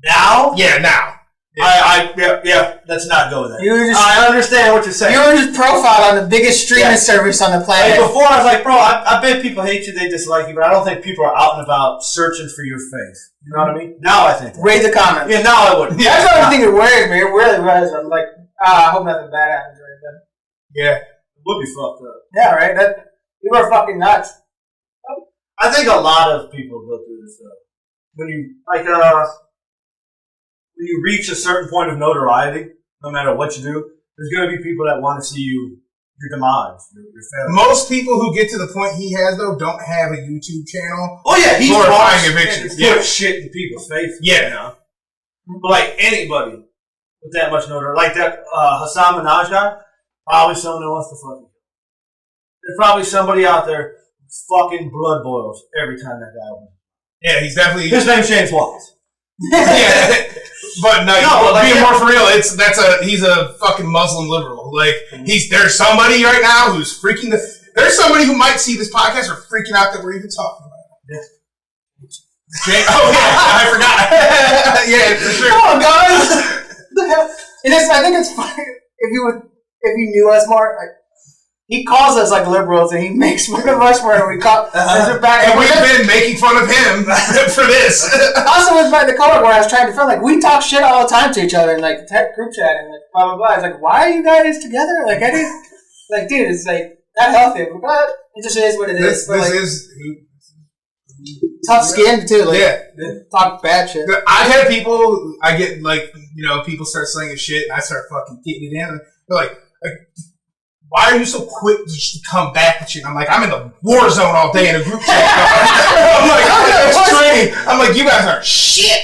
Now? Yeah, now. Let's not go there. I understand what you're saying. You were just profiled on the biggest streaming service on the planet. Like before, I was like, bro, I bet people hate you, they dislike you, but I don't think people are out and about searching for your face. You know what I mean? Now I think. Read the comments. Yeah, now I wouldn't. That's what I think it wears me. It really was. I'm like, I hope nothing bad happens or anything. Yeah. It would be fucked up. Yeah, right? People are fucking nuts. I think a lot of people go through this stuff. When you reach a certain point of notoriety, no matter what you do, there's going to be people that want to see your demise, your failure. Most people who get to the point he has, though, don't have a YouTube channel. Oh, yeah, he's glorifying evictions. Put shit in people's faces. Yeah. But like anybody with that much notoriety, like that Hassan Minaj guy, probably someone that wants to fuck him. There's probably somebody out there who fucking blood boils every time that guy opens. Yeah, he's definitely. His name's James Wise. Yeah, but being more for real, he's a fucking Muslim liberal. Like there's somebody right now who's freaking there's somebody who might see this podcast or freaking out that we're even talking about it. Yeah. Oh yeah, I forgot. Yeah, for sure. Oh guys, I think it's funny if you knew us more. He calls us like liberals, and he makes fun of us where we call. Back, and we've been making fun of him for this. Also, with the color where I was trying to feel like we talk shit all the time to each other in like group chat and like blah blah blah. It's like, why are you guys together? Like I didn't like, dude. It's like not healthy, but it just is what it is. This is tough skin too. Like, talk bad shit. I've had people. I get like people start slinging shit, and I start fucking getting it in. And they're like. Why are you so quick to come back with shit? I'm like, I'm in the war zone all day in a group chat. I'm like, I'm like, you guys are shit.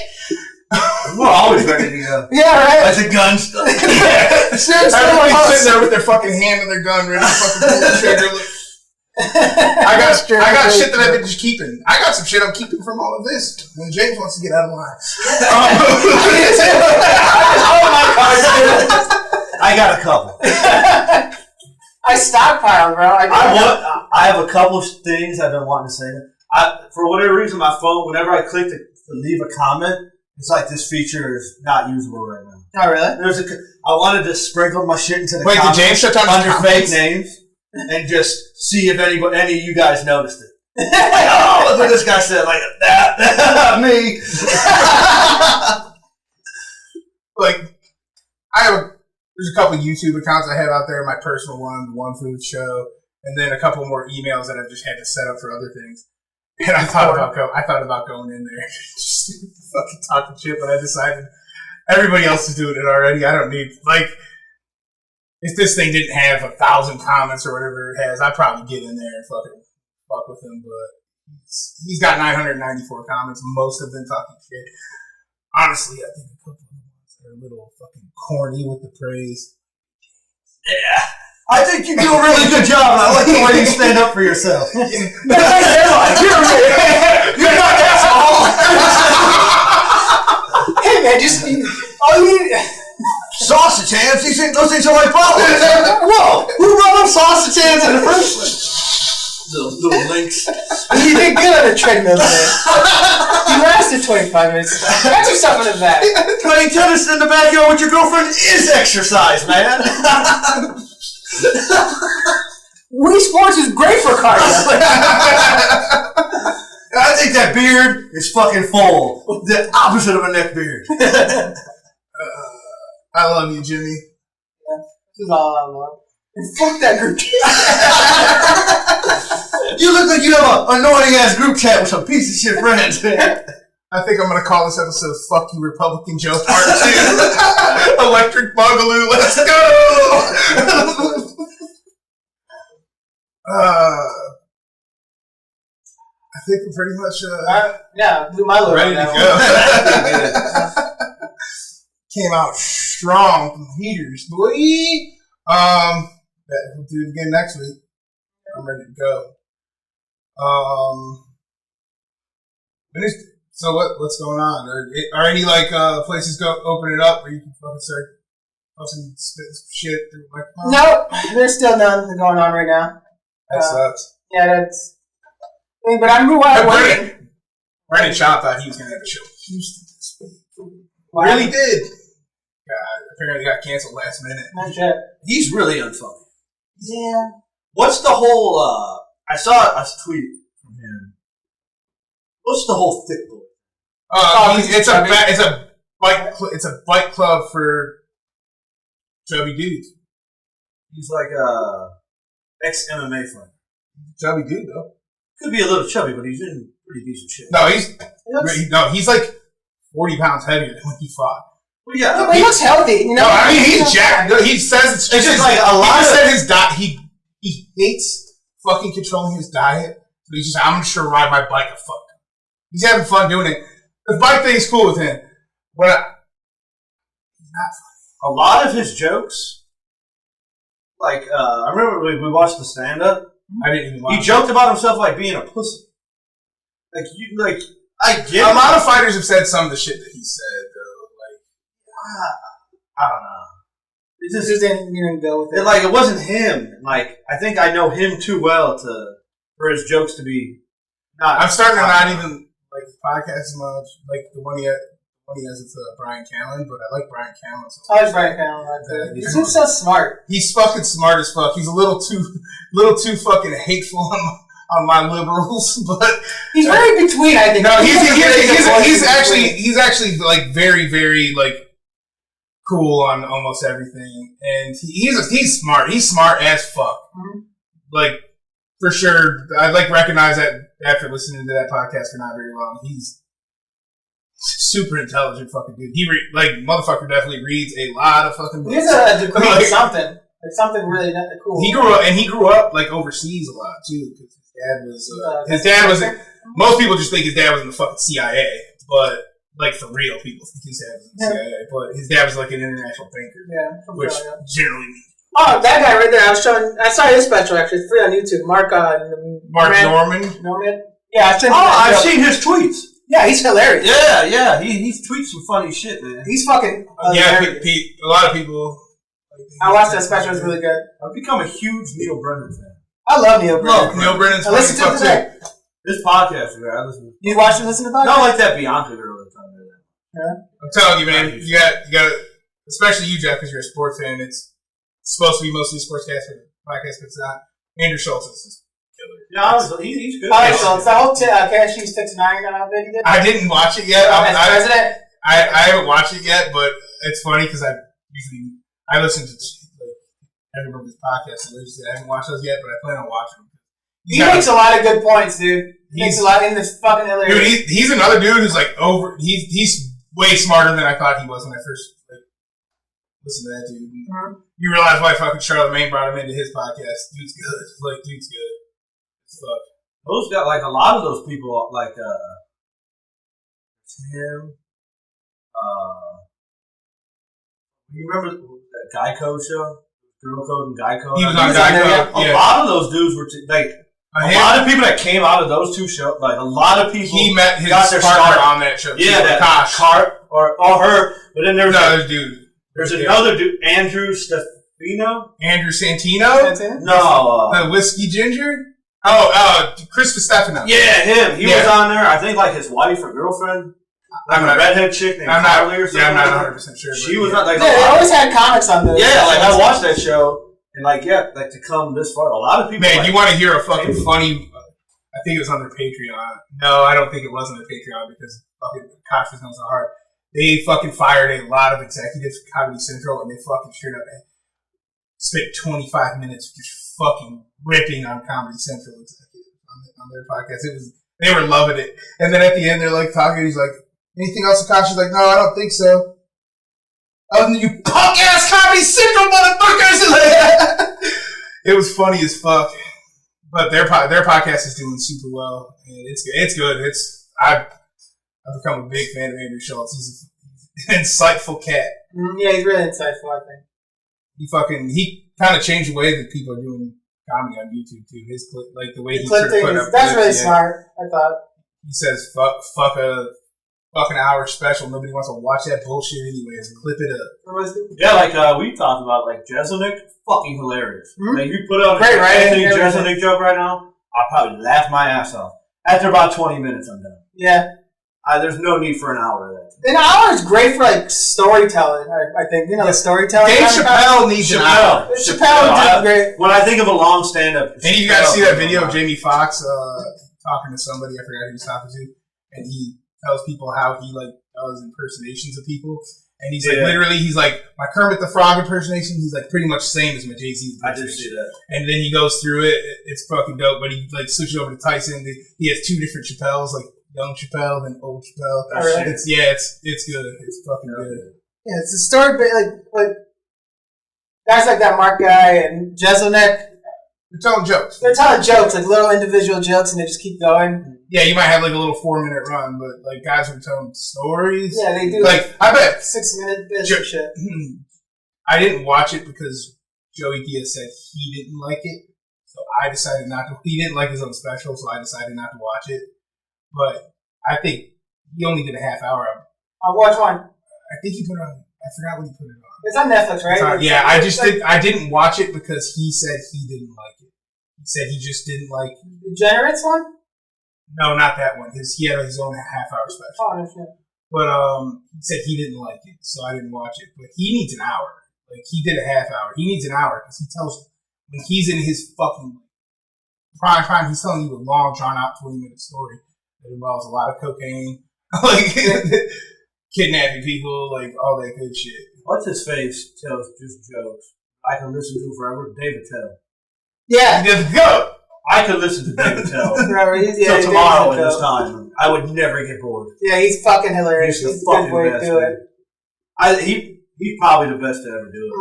We're always ready to go. Yeah, right. Like the gun stuff. Yeah. Seriously, everybody's sitting there with their fucking hand on their gun, ready to fucking pull the trigger. I got shit that I've been just keeping. I got some shit I'm keeping from all of this. When James wants to get out of line. Oh my god, I got a couple. I stockpiled, bro. I have a couple of things I've been wanting to say. For whatever reason, my phone, whenever I click to leave a comment, it's like this feature is not usable right now. Oh, really? I wanted to sprinkle my shit into the comments. Wait, did James shut down under fake names and just see if any of you guys noticed it. Like, oh, look what this guy said. Like, that me. Like, there's a couple YouTube accounts I have out there, my personal one for the show, and then a couple more emails that I've just had to set up for other things. And I thought about going in there just fucking talking shit, but I decided everybody else is doing it already. I don't need if this thing didn't have 1,000 comments or whatever it has, I'd probably get in there and fucking fuck with him. But he's got 994 comments, most of them talking shit. Honestly, I think a couple of them are a little fucking corny with the praise. Yeah. I think you do a really good job. I like the way you stand up for yourself. You're not asshole. Hey man, just sausage hands. Those things are like problems. Whoa, who brought up sausage hands in the first place? Little links. You did good on the treadmill today. You lasted 25 minutes. Got yourself in the back. Playing tennis in the backyard with your girlfriend is exercise, man. Wii Sports is great for cardio. I think that beard is fucking full. The opposite of a neck beard. I love you, Jimmy. Yeah, this is all I love. And fuck that group chat. You look like you have an annoying ass group chat with some piece of shit friends. I think I'm going to call this episode Fuck You Republican Joe Part 2. Electric Boogaloo, let's go! I think we're pretty much blew my load ready to go. Came out strong from heaters, boy. We'll do it again next week. I'm ready to go. So what's going on? Are any places opening up where you can fucking start fucking spit shit through the microphone? Nope, there's still none going on right now. That sucks. Yeah, that's. I mean, but I'm waiting. Brandon Shaw thought he was gonna have a show in Houston this week. Really did. God, apparently got canceled last minute. Not sure. He's really unfunny. Yeah. What's the whole? I saw a tweet from him. What's the whole thick boy? It's a bike club for chubby dudes. He's like a ex-MMA fighter. Chubby dude though. Could be a little chubby, but he's in pretty decent shape. No, he's like 40 pounds heavier than when he fought. Well, yeah, but he looks healthy. You know? No, I mean he's jacked. He says it's just like a lot. He said his diet. He hates fucking controlling his diet. So he's just, I'm just gonna ride my bike and fuck. He's having fun doing it. The bike thing's cool with him, but he's not funny. A lot of his jokes, I remember we watched the stand-up. I didn't even watch He joked about himself like being a pussy. I get a lot of fighters have said some of the shit that he said, though. I don't know. It just didn't go with it. It wasn't him. I think I know him too well for his jokes to be not. I'm starting to not even like the podcast as much, like the one funny as it's Brian Callen, but I like Brian Callen. So I like Brian Callen. He seems so smart. He's fucking smart as fuck. He's a little too fucking hateful on my liberals, but he's very between. I think. No, he's actually like very, very like cool on almost everything, and he's smart. He's smart as fuck. Mm-hmm. Like for sure, I like recognize that after listening to that podcast for not very long. He's super intelligent fucking dude. Motherfucker definitely reads a lot of fucking books. He's a degree of something. Like something really cool. He grew up like overseas a lot too, because his dad was most people just think his dad was in the fucking CIA, but like for real people think his dad was in the CIA, but his dad was like an international banker, which generally means. Oh, that guy right there! I saw his special actually. It's free on YouTube. Mark Norman. Yeah, I've seen his tweets. Yeah, he's hilarious. Yeah, he tweets some funny shit, man. He's fucking hilarious. A lot of people. I watched that special. It's really good. I've become a huge Neil Brennan fan. I love Neil Brennan. Neil Brennan's I listened to it today. This podcast, man. I listen. You watch and listen to podcast? Not like that Bianca girl all the time. Yeah. I'm telling you, man. You got, especially you, Jeff, because you're a sports fan. It's supposed to be mostly a sportscast podcast, but it's not. Andrew Schultz is killer. Yeah, he's good. Alright, so it's the whole Cashew Sticks 9 video. I didn't watch it yet. President. I haven't watched it yet, but it's funny because I listen to everybody's podcast. So I haven't watched those yet, but I plan on watching them. He makes a lot of good points, dude. He makes a lot in this fucking hilarious. Dude, he's another dude who's like he's way smarter than I thought he was when I first listened to that dude. Mm-hmm. You realize why fucking Charlamagne brought him into his podcast. Dude's good. Dude's good. As fuck. Those got like a lot of those people like Tim. You remember that Geico show? Girl Code and Geico? He was on Geico. A lot of those dudes were a lot of people that came out of those two shows, like a lot of people. He met his partner on that show. Yeah, that Cart or her. But then there's another dude. There's another dude, Andrew Stefano. Andrew Santino? No. The Whiskey Ginger? Chris Stefano. Yeah, him. He was on there. I think like his wife or girlfriend. Like a redhead chick named Carly or something. Yeah, I'm not 100% sure. She was not like. Yeah, they always had comics on those. Yeah, like I watched that show, and like to come this far, a lot of people. Man, you want to hear a fucking funny? I think it was on their Patreon. No, I don't think it was on their Patreon because fucking Koch was going so hard. They fucking fired a lot of executives from Comedy Central, and they fucking straight up spent 25 minutes just fucking ripping on Comedy Central executives on their podcast. They were loving it, and then at the end they're like talking. He's like, "Anything else?" Koch is like, "No, I don't think so." Other than you punk ass Comedy Central motherfuckers. It was funny as fuck, but their podcast is doing super well, and it's good. I've become a big fan of Andrew Schultz. He's an insightful cat. Yeah, he's really insightful, I think. He kind of changed the way that people are doing comedy on YouTube too. His clip, like the way he sort of put up. That's really smart. I thought. He says fuck a fucking hour special. Nobody wants to watch that bullshit anyways. Clip it up. Yeah, like we talked about, like Jeselnik, fucking hilarious. Mm-hmm. Like you put on a Anthony Jeselnik joke right now, I'll probably laugh my ass off. After about 20 minutes, I'm done. Yeah. There's no need for an hour of that. An hour is great for like storytelling. I think the storytelling. Dave Chappelle needs an hour. Chappelle did great. When I think of a long stand-up, and you guys see that video of Jamie Foxx talking to somebody. I forgot who he was talking to, and he tells people how he like does impersonations of people, and he's like literally he's like my Kermit the Frog impersonation. He's like pretty much the same as my Jay-Z impersonation. I did see that, and then he goes through it. It's fucking dope. But he like switches over to Tyson. He has two different Chappelles, like young Chappelle and old Chappelle. Oh, really? It's good. It's fucking good. Yeah, it's a story, like guys like that Mark guy and Jeselnik. They're telling jokes. They're telling jokes, like little individual jokes, and they just keep going. Yeah, you might have like a little 4-minute run, but like guys are telling stories. Yeah, they do. Like I bet 6-minute bits and shit. I didn't watch it because Joey Diaz said he didn't like it, so I decided not to. He didn't like his own special, so I decided not to watch it. But I think he only did a half hour. I'll watch one. I think he put it on. I forgot what he put it on. It's on Netflix, right? Yeah, I didn't watch it because he said he didn't like it. He said he just didn't like the Generates one. No, not that one. He had his own half-hour special. Oh, no shit. But he said he didn't like it, so I didn't watch it. But he needs an hour. Like, he did a half hour. He needs an hour because he tells you when he's in his fucking prime time, he's telling you a long, drawn out 20-minute story that involves a lot of cocaine, like kidnapping people, like all that good shit. What's his face tells just jokes. I can listen to forever. David Tell. Yeah. Just go. I could listen to David Tell till tomorrow at this time. I would never get bored. Yeah, he's fucking hilarious. He's a fucking good way to do it. He's probably the best to ever do it.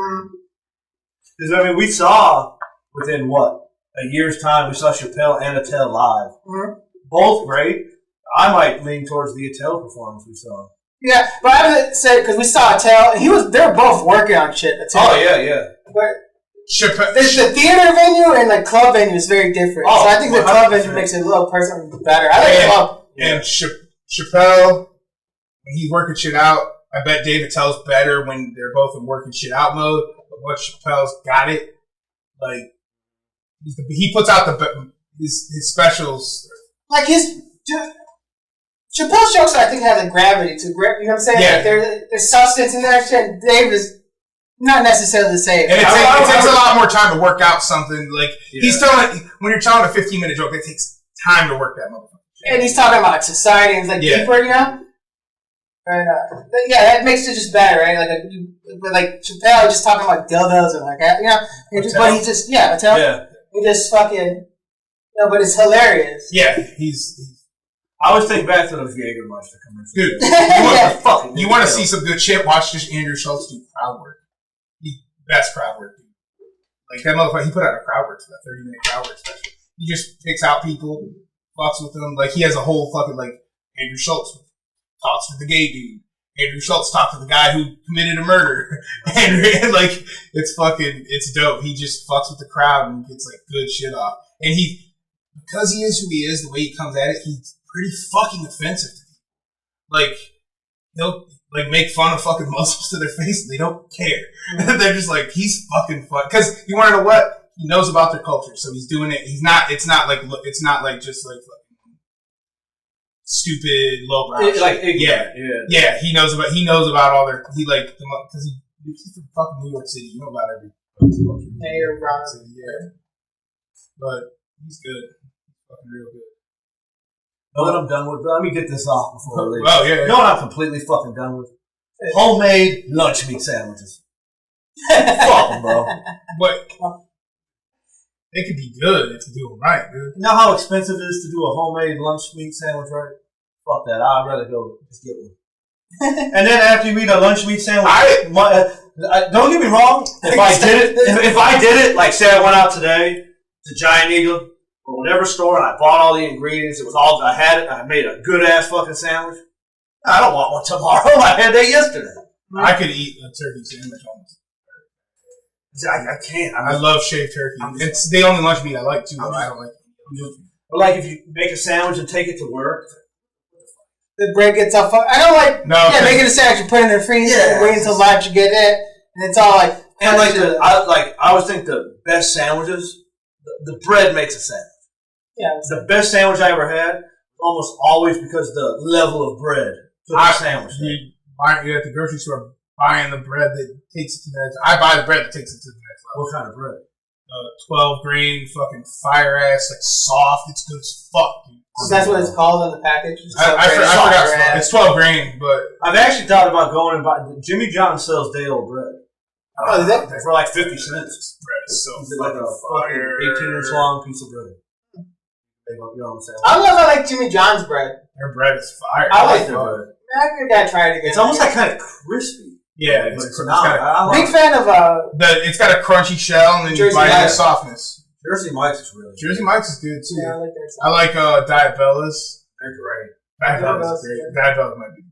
Because, I mean, we saw within, a year's time, we saw Chappelle and Attell live. Mm-hmm. Both great. I might lean towards the Attell performance we saw. Yeah, but I would say, because we saw Attell, and they were both working on shit. Attell. Oh, yeah. But the theater venue and the club venue is very different. So I think the club venue makes it a little personally better. I like club. And Chappelle, when he's working shit out, I bet David Tell's better when they're both in working shit out mode. But once Chappelle's got it, like, he puts out his specials. Like Chappelle's jokes, I think, have the gravity to grip. You know what I'm saying? Yeah. Like there's substance in there. Shit. Dave is not necessarily the same. And it takes a lot more time to work out something. Like he's telling, when you're telling a 15-minute joke, it takes time to work that motherfucker. And he's talking about like society and it's like deeper, you know. And that makes it just better, right? Like Chappelle just talking about dildos and like that, you know. But he just Attell. Yeah. He just fucking, but it's hilarious. Yeah, he's. I always think back to those Jägermeister commercials. Dude, you want to see some good shit? Watch just Andrew Schultz do crowd work. Best crowd work, dude. Like, that motherfucker, he put out a crowd work, that 30-minute crowd work special. He just picks out people, fucks with them. Like, he has a whole fucking, like, Andrew Schultz talks to the gay dude. Andrew Schultz talked to the guy who committed a murder. And, like, it's dope. He just fucks with the crowd and gets, like, good shit off. And because he is who he is, the way he comes at it, he's pretty fucking offensive to me. Like, he'll like make fun of fucking Muslims to their face and they don't care. They're just like, he's fucking fun. Because you want to know what? He knows about their culture, so he's doing it. It's not like just like fucking stupid lowbrow shit. Yeah. He knows about all their, because he's from fucking New York City. You know about every culture. Yeah, you're wrong. Yeah. But he's good. Fucking real good. Know what I'm done with? Let me get this off before we leave. Oh, yeah. You know what I'm completely fucking done with? Homemade lunch meat sandwiches. Fuck them, bro. But they could be good if you do them right, dude. You know how expensive it is to do a homemade lunch meat sandwich, right? Fuck that. I'd rather go just get one. And then after you eat a lunch meat sandwich, don't get me wrong. If I did it, like say I went out today to Giant Eagle or whatever store and I bought all the ingredients, I had it, I made a good ass fucking sandwich. I don't want one tomorrow. I had that yesterday. I could eat a turkey sandwich almost. I can't. I love shaved turkey. It's the only lunch meat I like too. I don't like it. But like if you make a sandwich and take it to work, the bread gets off. I don't like. No, making a sandwich, you put it in the freezer, wait until lunch, you get it, and it's all like. And I always think the best sandwiches, the bread makes a sandwich. Yeah. The best sandwich I ever had, almost always because the level of bread to the sandwich. You're at the grocery store buying the bread that takes it to the next. I buy the bread that takes it to the next level. What kind of bread? 12 grain, fucking fire ass, like soft. It's good as fuck, dude. So that's what it's called on the package? I forgot. It's 12 grain, but I've actually thought about going and buying. Jimmy John sells day-old bread. Oh, is that? For like 50 cents. Bread is so like a fucking 18-inch long piece of bread. You know what I'm saying? I don't know if I like Jimmy John's bread. Their bread is fire. I like their bread. I gotta try it again. It's almost like kind of crispy. Yeah, big fan of it's got a crunchy shell and then you bite the softness. Jersey Mike's is really good. Jersey Mike's is good too. Yeah, I like Diet Bella's. They're great. Diet Bella's is great. Diet Bella's might be good.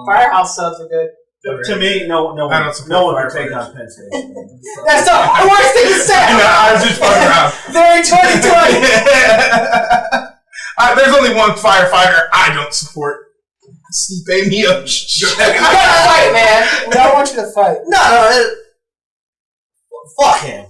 Firehouse subs are good. To me, no one can take on Penn State. That's the worst thing to say. I was just fucking around. They're 2020. There's only one firefighter I don't support. Stipe Miocic. You gotta fight, man. We don't want you to fight. No. Fuck him.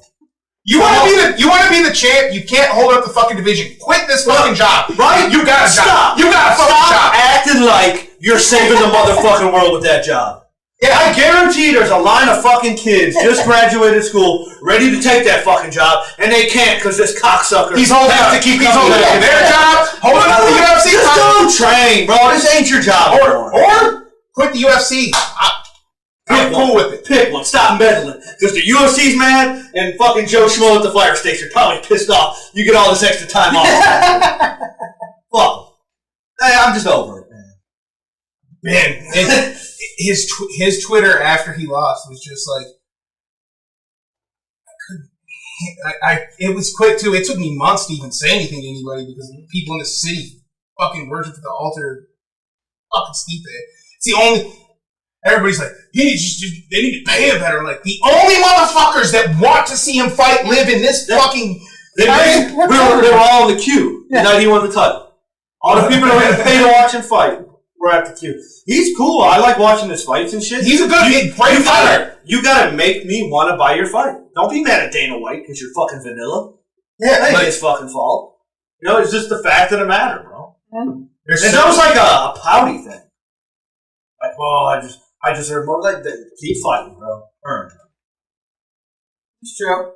You want to be the champ? You can't hold up the fucking division. Quit this fucking job. Right? You got a job. You got a fucking job. Acting like you're saving the motherfucking world with that job. Yeah, I guarantee there's a line of fucking kids just graduated school, ready to take that fucking job, and they can't because this cocksucker has to keep holding up their job, holding up the UFC. Just don't train, bro. This ain't your job. Or quit the UFC. I'm cool with it. Pick one. Stop meddling. Because the UFC's mad, and fucking Joe Schmo at the fire station probably pissed off. You get all this extra time off. Fuck. I'm just over it, man. Man, his Twitter after he lost was just like, it was quick too. It took me months to even say anything to anybody because people in the city fucking worship at the altar. Fucking Stipe. It's the only. Everybody's like, they need to pay him better. I'm like, the only motherfuckers that want to see him fight live in this fucking. They were all in the queue the night he won the title. All the people that were going to pay to watch him fight were at the queue. He's cool. I like watching his fights and shit. He's a great fighter. You gotta make me want to buy your fight. Don't be mad at Dana White because you're fucking vanilla. Yeah, that ain't his fucking fault. You know, it's just the fact of the matter, bro. It's so almost like a pouty thing. Like, well, I just heard more. Like, keep fighting, bro. Earn. It's true.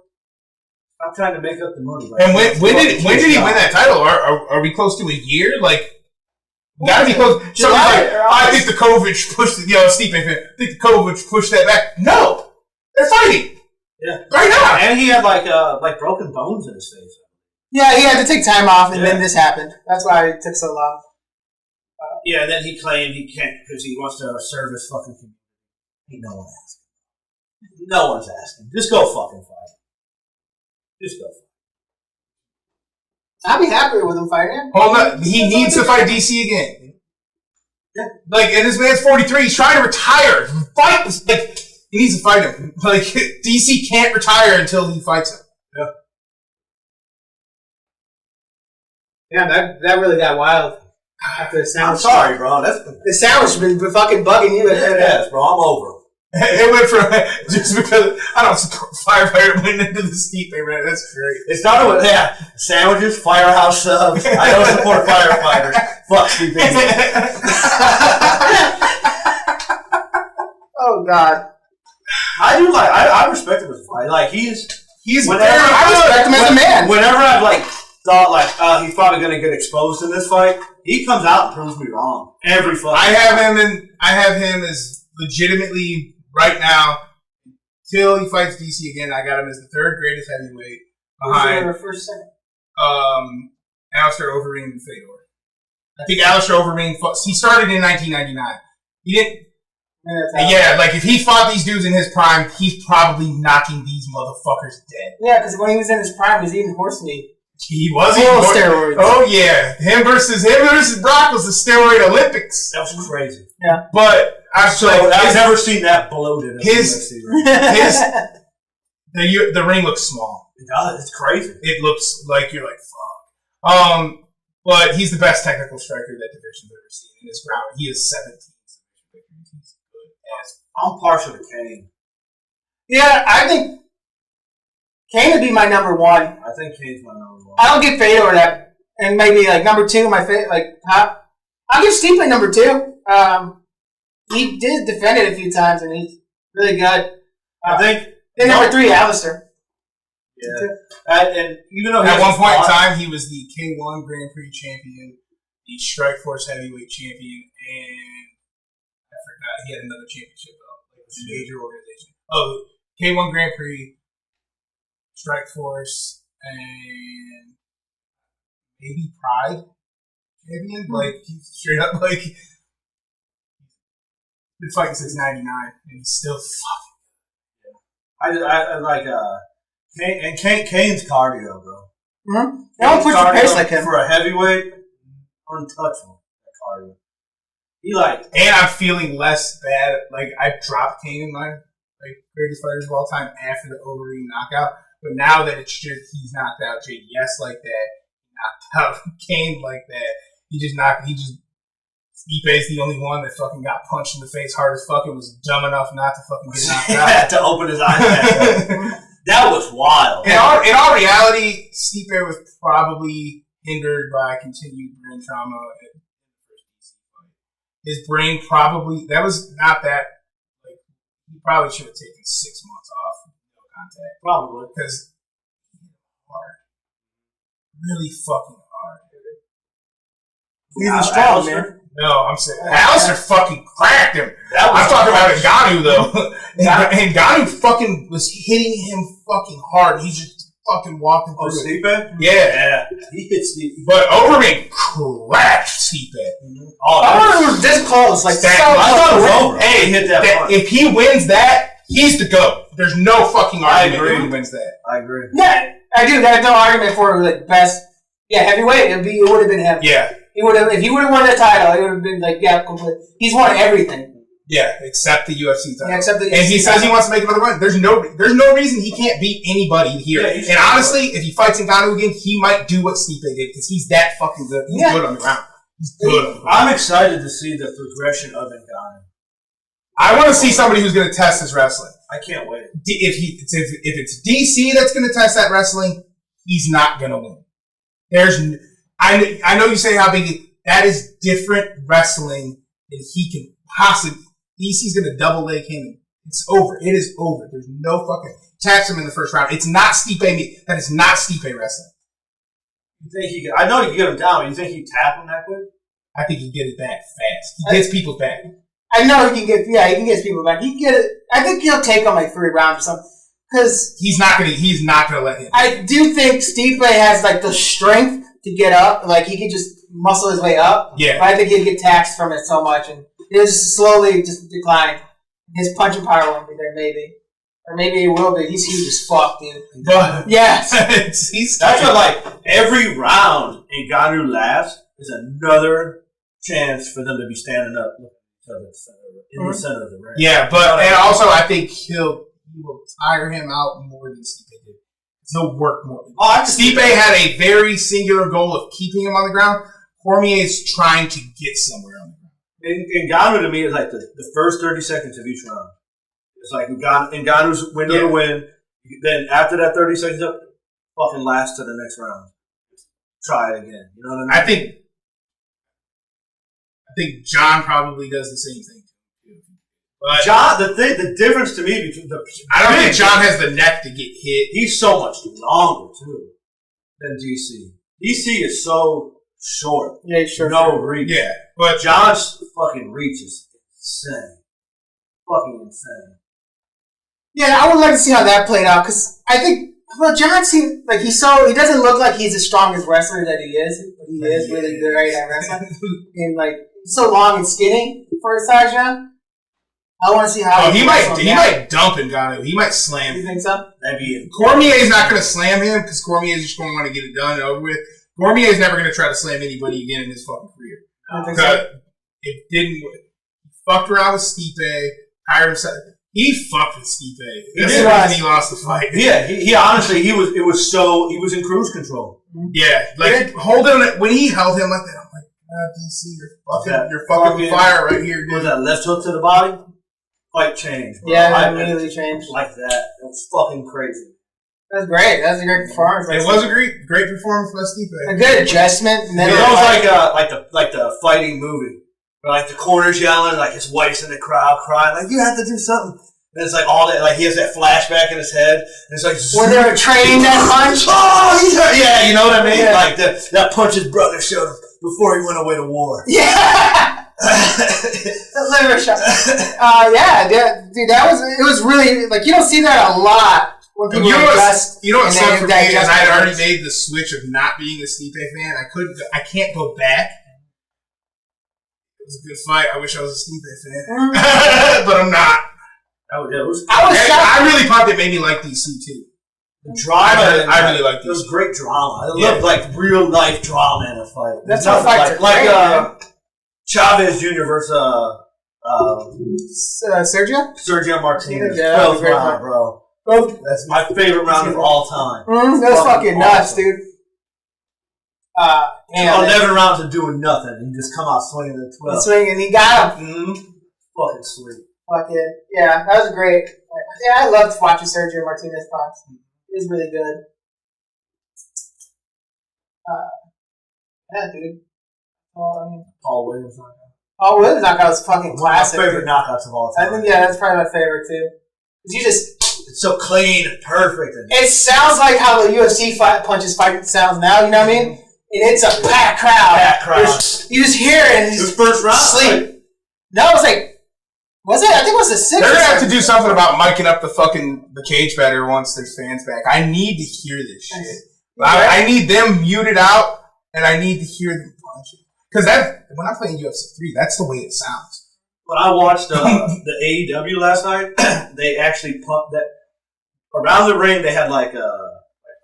I'm trying to make up the money. And when did he win that title? Are we close to a year? Like, gotta be close. I think the Kovic pushed it. Stipe, I think the Kovic pushed that back. No, they're fighting. Yeah, right now. And he had like broken bones in his face. Yeah, he had to take time off, and then this happened. That's why it took so long. Yeah, and then he claimed he can't because he wants to serve his fucking community. Ain't no one asking. No one's asking. Just go fucking fight. Just go fight. I'd be happier with him fighting. Hold up. He needs to fight DC again. Yeah. Like, and this man's 43. He's trying to retire. Fight. Like, he needs to fight him. Like, DC can't retire until he fights him. Yeah. Yeah, that really got wild. After the sandwich. I'm sorry, bro. The sandwich been fucking bugging you. Yes, bro. I'm over. It went from just because I don't support firefighter went into the Stipe, man. That's great. It started with sandwiches, firehouse subs. I don't support firefighters. Fuck Stipe. Oh God. I do I respect him as a fighter. Like he's whenever I respect him as a man. Whenever I've thought he's probably gonna get exposed in this fight, he comes out and proves me wrong. Every fight. I have him as legitimately right now, till he fights DC again, I got him as the third greatest heavyweight behind Alistair Overeem and Fedor. I think Alistair Overeem he started in 1999. He didn't. Yeah, like if he fought these dudes in his prime, he's probably knocking these motherfuckers dead. Yeah, because when he was in his prime, he was eating horse meat. He was eating steroids. Oh yeah, him versus Brock was the steroid Olympics. That was crazy. Yeah, but I've never seen that bloated. The ring looks small. It does. It's crazy. It looks like you're like fuck. But he's the best technical striker that division's ever seen in his ground. He has 17 submission victories. He's good as. I'm partial to Kane. Yeah, I think Kane would be my number one. I think Kane's my number one. I don't get Fedor that, and maybe number two. I'll give Stipe number two. He did defend it a few times, and he's really good. I think. Then number three, Alistair. Yeah. And even though at one point in time he was the K1 Grand Prix champion, the Strikeforce heavyweight champion, and I forgot he had another championship belt. It was a major organization. Oh, K1 Grand Prix, Strikeforce, and maybe Pride champion. He's straight up been fighting since '99, and he's still fucking. I like Kane's cardio, bro. Mm-hmm. They don't push your pace like him. For a heavyweight, untouchable. That cardio. And I'm feeling less bad. I dropped Kane in my greatest fighters of all time after the Overeem knockout. But now that it's just he's knocked out JDS like that, knocked out Kane like that, Stipe's the only one that fucking got punched in the face hard as fuck and was dumb enough not to fucking get knocked out. Had to open his eyes back. That was wild. In all reality, Stipe was probably hindered by continued brain trauma at the first DC fight. his brain probably, that was not that, like, he probably should have taken 6 months off, no contact. Probably. Because hard. Really fucking hard. He's strong, man. No, I'm saying Alistair fucking cracked him. I'm talking about Ngannou though. And Ngannou fucking was hitting him fucking hard. He's just fucking walking through. Oh, Stipe? Yeah. He hit Stipe. But Overeem cracked Stipe. Oh, it was this close. Like, that, I thought it was over. Hey, he hit that if he wins that, he's the GOAT. There's no fucking argument if he wins that. I agree. Yeah, I do. There's no argument for like best. Yeah, heavyweight. It would have been him. Yeah. He would have, if he would have won the title, it would have been like, yeah, complete. He's won everything. Yeah, except the UFC title. Yeah, except the UFC and he says he wants to make another run. There's no reason he can't beat anybody here. Yeah, and honestly, if he fights Ngannou again, he might do what Stipe did because he's that fucking good. He's good on the ground. He's good on the ground. I'm excited to see the progression of Ngannou. I want to see somebody who's going to test his wrestling. I can't wait. If it's DC that's going to test that wrestling, he's not going to win. I know you say how big that is different wrestling than he can possibly. DC's going to double leg him. It's over. It is over. There's no fucking taps him in the first round. It's not Stipe. That is not Stipe wrestling. You think he? I know he can get him down. You think he tap him that quick? I think he can get it back fast. He gets people back. I know he can get. Yeah, he can get people back. He can get it. I think he'll take him like 3 rounds or something. Because he's not gonna let him. I do think Stipe has like the strength to get up. Like he can just muscle his way up. Yeah. But I think he'll get taxed from it so much, and he'll just slowly just decline. His punching power won't be there, maybe, or maybe it will be. He's huge as fuck, dude. But yes, that's what, like, every round Ngannou lasts is another chance for them to be standing up in the center of the ring. Yeah, but and also I think he will tire him out more than Stipe did. He'll work more. Stipe had a very singular goal of keeping him on the ground. Cormier is trying to get somewhere on the ground. Ngannou to me is like the first 30 seconds of each round. It's like Ngannou's window to win. Then after that 30 seconds up, fucking last to the next round. Try it again. You know what I mean? I think John probably does the same thing. But John, the difference to me between I don't think John has the neck to get hit. He's so much longer too than DC. DC is so short. Yeah, sure. No reach. Yeah, but John's fucking reach is insane. Fucking insane. Yeah, I would like to see how that played out because I think John seems like he doesn't look like he's the strongest wrestler that he is, but he is really good at wrestling. And like he's so long and skinny for his size, John. I want to see how he might dump Ngannou. He might slam him. You think so? That'd be it. Cormier's not going to slam him because Cormier's just going to want to get it done and over with. Cormier's never going to try to slam anybody again in his fucking career. I don't think so. It didn't work. He fucked around with Stipe, hired himself. He fucked with Stipe. That's the reason he lost the fight. Yeah, he honestly, he was in cruise control. Yeah, like holding it when he held him like that. I'm like, DC, you're fucking fire right here, dude. Was that left hook to the body? Fight changed, bro. Yeah, it immediately changed. Like that. It was fucking crazy. That's great. That's a great performance. It was a great performance by Stipe. A good adjustment. It was like the fighting movie. Where like the corner's yelling, like his wife's in the crowd crying, like you have to do something. And it's like all that, like he has that flashback in his head. And it's like when they were training that punch. Oh, yeah, you know what I mean? Yeah. Like that punch his brother showed him before he went away to war. Yeah. The liver shot. Yeah, dude, it was really like you don't see that a lot when people invest. You know what sucked for me is I had already made the switch of not being a Stipe fan. I can't go back. It was a good fight. I wish I was a Stipe fan, but I'm not. Oh, yeah, I really thought that made me like DC too. The drama, I really liked it. It was great drama. I Yeah. love like real life drama in a fight. That's what fights are great. Chavez Jr. versus Sergio Martinez. Yeah, 12th round, bro. That's my favorite round of all time. That's fucking nuts, dude. 11 rounds of doing nothing, and you just come out swinging at 12. Swinging, he got him. Mm-hmm. Fucking sweet. Fucking yeah, that was great. Yeah, I loved watching Sergio Martinez box. It was really good. Yeah, dude. Paul Williams. Paul Williams knockout's fucking classic. My favorite knockouts of all time. I think that's probably my favorite too. It's so clean and perfect. It sounds like how the UFC punches fight sounds now. You know what I mean? And it's a packed crowd. You just hear it. And it was first round. Sleep. Right? No, it was like. Was it? I think it was the 6th. They're gonna have to do something about miking up the cage better once there's fans back. I need to hear this shit. I need them muted out, and I need to hear them punching. Because when I'm playing UFC 3, that's the way it sounds. When I watched the AEW last night, they actually pumped that around the ring. They had like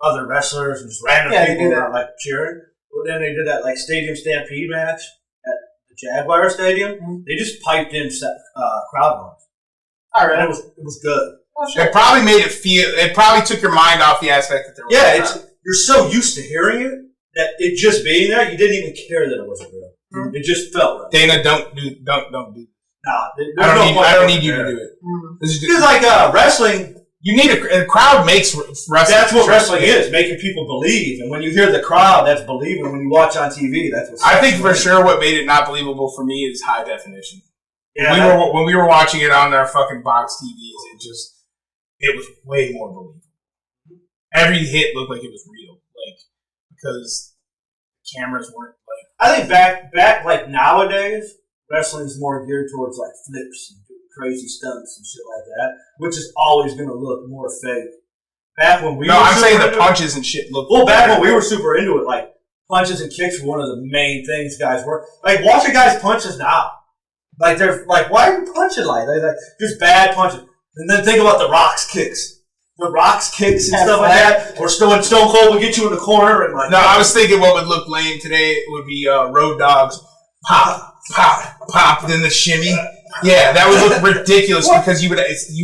other wrestlers and just random people that like cheering. But then they did that like Stadium Stampede match at the Jaguar Stadium. Mm-hmm. They just piped in crowd noise. All right, it was good. Oh, sure. It probably made it feel. It probably took your mind off the aspect that there was. Yeah, you're so used to hearing it that it just being there, you didn't even care that it wasn't real. Mm-hmm. It just felt right. Dana, don't do. Nah, I don't need you to do it. It's like wrestling. You need a crowd makes wrestling. That's what wrestling is, making people believe. And when you hear the crowd, that's believing. When you watch on TV, that's what's I think for sure what made it not believable for me is high definition. Yeah, when we were watching it on our fucking box TVs, it was way more believable. Every hit looked like it was real, because the cameras weren't I think back like nowadays, wrestling's more geared towards like flips and crazy stunts and shit like that, which is always going to look more fake. Back when I'm saying the punches and shit look. Well, back when we were super into it, like punches and kicks were one of the main things guys were. Like watch a guy's punches now. Like they're like, why are you punching like that? Like just bad punches. And then think about the Rock's kicks. The Rock's kicks and stuff like that. Or when Stone Cold would get you in the corner and like. No, I was thinking what would look lame today would be Road Dogg's pop, pop, pop, then the shimmy. Yeah, that would look ridiculous because you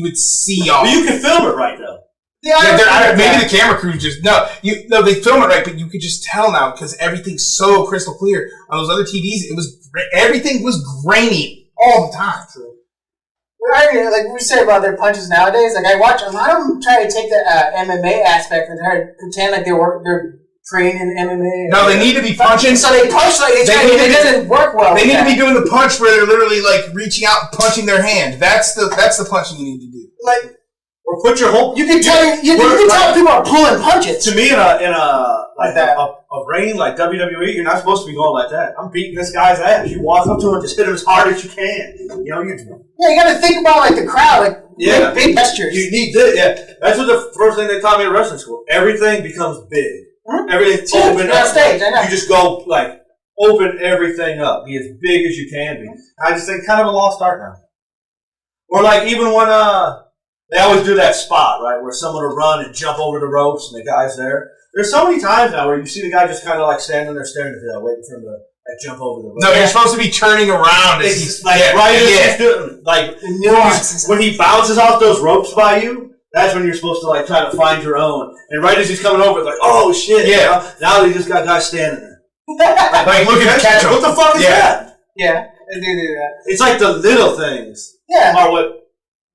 would see all. But you can film it right though. Maybe the camera crew just they film it right, but you could just tell now because everything's so crystal clear on those other TVs. Everything was grainy all the time. True. Like we say about their punches nowadays, like I watch a lot of them try to take the MMA aspect and try to pretend like they're trained in MMA. No, they need to be punching. So they punch like it doesn't work well. They need to be doing the punch where they're literally like reaching out and punching their hand. That's the punching you need to do. Like. Or put your whole. You can tell people are pulling punches. To me, in a ring like WWE, you're not supposed to be going like that. I'm beating this guy's ass. You walk up to him, just hit him as hard as you can. You got to think about like the crowd, big gestures. You need this. Yeah, that's what the first thing they taught me in wrestling school. Everything becomes big. Mm-hmm. Everything's open up. Stage, I know. You just go like open everything up. Be as big as you can be. I just think kind of a lost art now. Or like even when they always do that spot, right, where someone will run and jump over the ropes and the guy's there. There's so many times now where you see the guy just kind of like standing there staring at that, waiting for him to like jump over the ropes. No, you're supposed to be turning around. As he's like as he's doing, like when he bounces off those ropes by you. That's when you're supposed to like try to find your own. And right as he's coming over, it's like, oh shit! Yeah. Now they just got guys standing there. like looking to catch him. What the fuck is that? Yeah, they do that. It's like the little things. Are what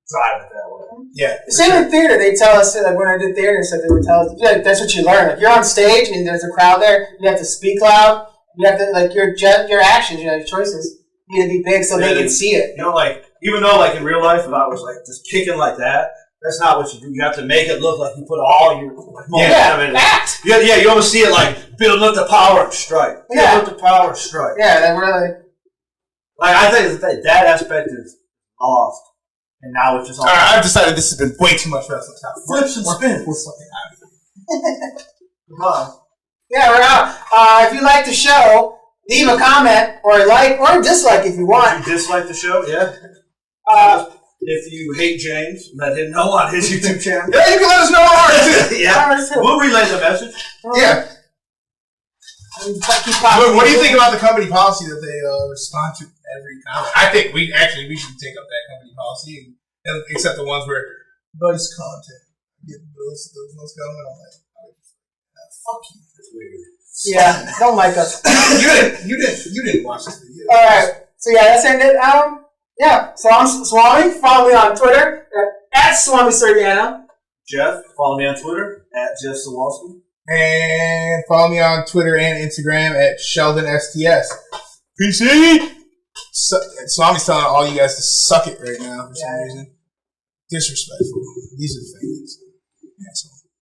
drive it that way. Yeah. Same in theater. They tell us, like when I did theater stuff, they would tell us, that's what you learn. If you're on stage and there's a crowd there, you have to speak loud. You have to, like, your actions, your choices need to be big so they can see it. You know, like, even though, like, in real life, if I was, like, just kicking like that, that's not what you do. You have to make it look like you put all your momentum in it. Act! Yeah, you almost see it, like, building up the power and strike. Building up the power and strike. Yeah, that really... Like, I think that aspect is lost. And now it's just all. I've decided this has been way too much wrestling. Flips and spins. We're fucking out of here. Come on. Yeah, we're out. If you like the show, leave a comment or like or dislike if you want. If you dislike the show, yeah. If you hate James, let him know on his YouTube channel. Yeah, you can let us know on ours. Yeah. We'll relay the message. Yeah. What do you think about the company policy that they respond to every comment? I think we should take up that company policy, and except the ones where nice content. Get those ones going. I'm like, fuck you. That's weird. Yeah, don't like us. You didn't watch this video. All right. So yeah, that's ended. Yeah. So I'm Suami. Follow me on Twitter at Suami Soriano. Jeff, follow me on Twitter at Jeff Sawalski. And follow me on Twitter and Instagram at Shelden STS. PC! Suami's telling all you guys to suck it right now for some reason. Disrespectful. These are the fans.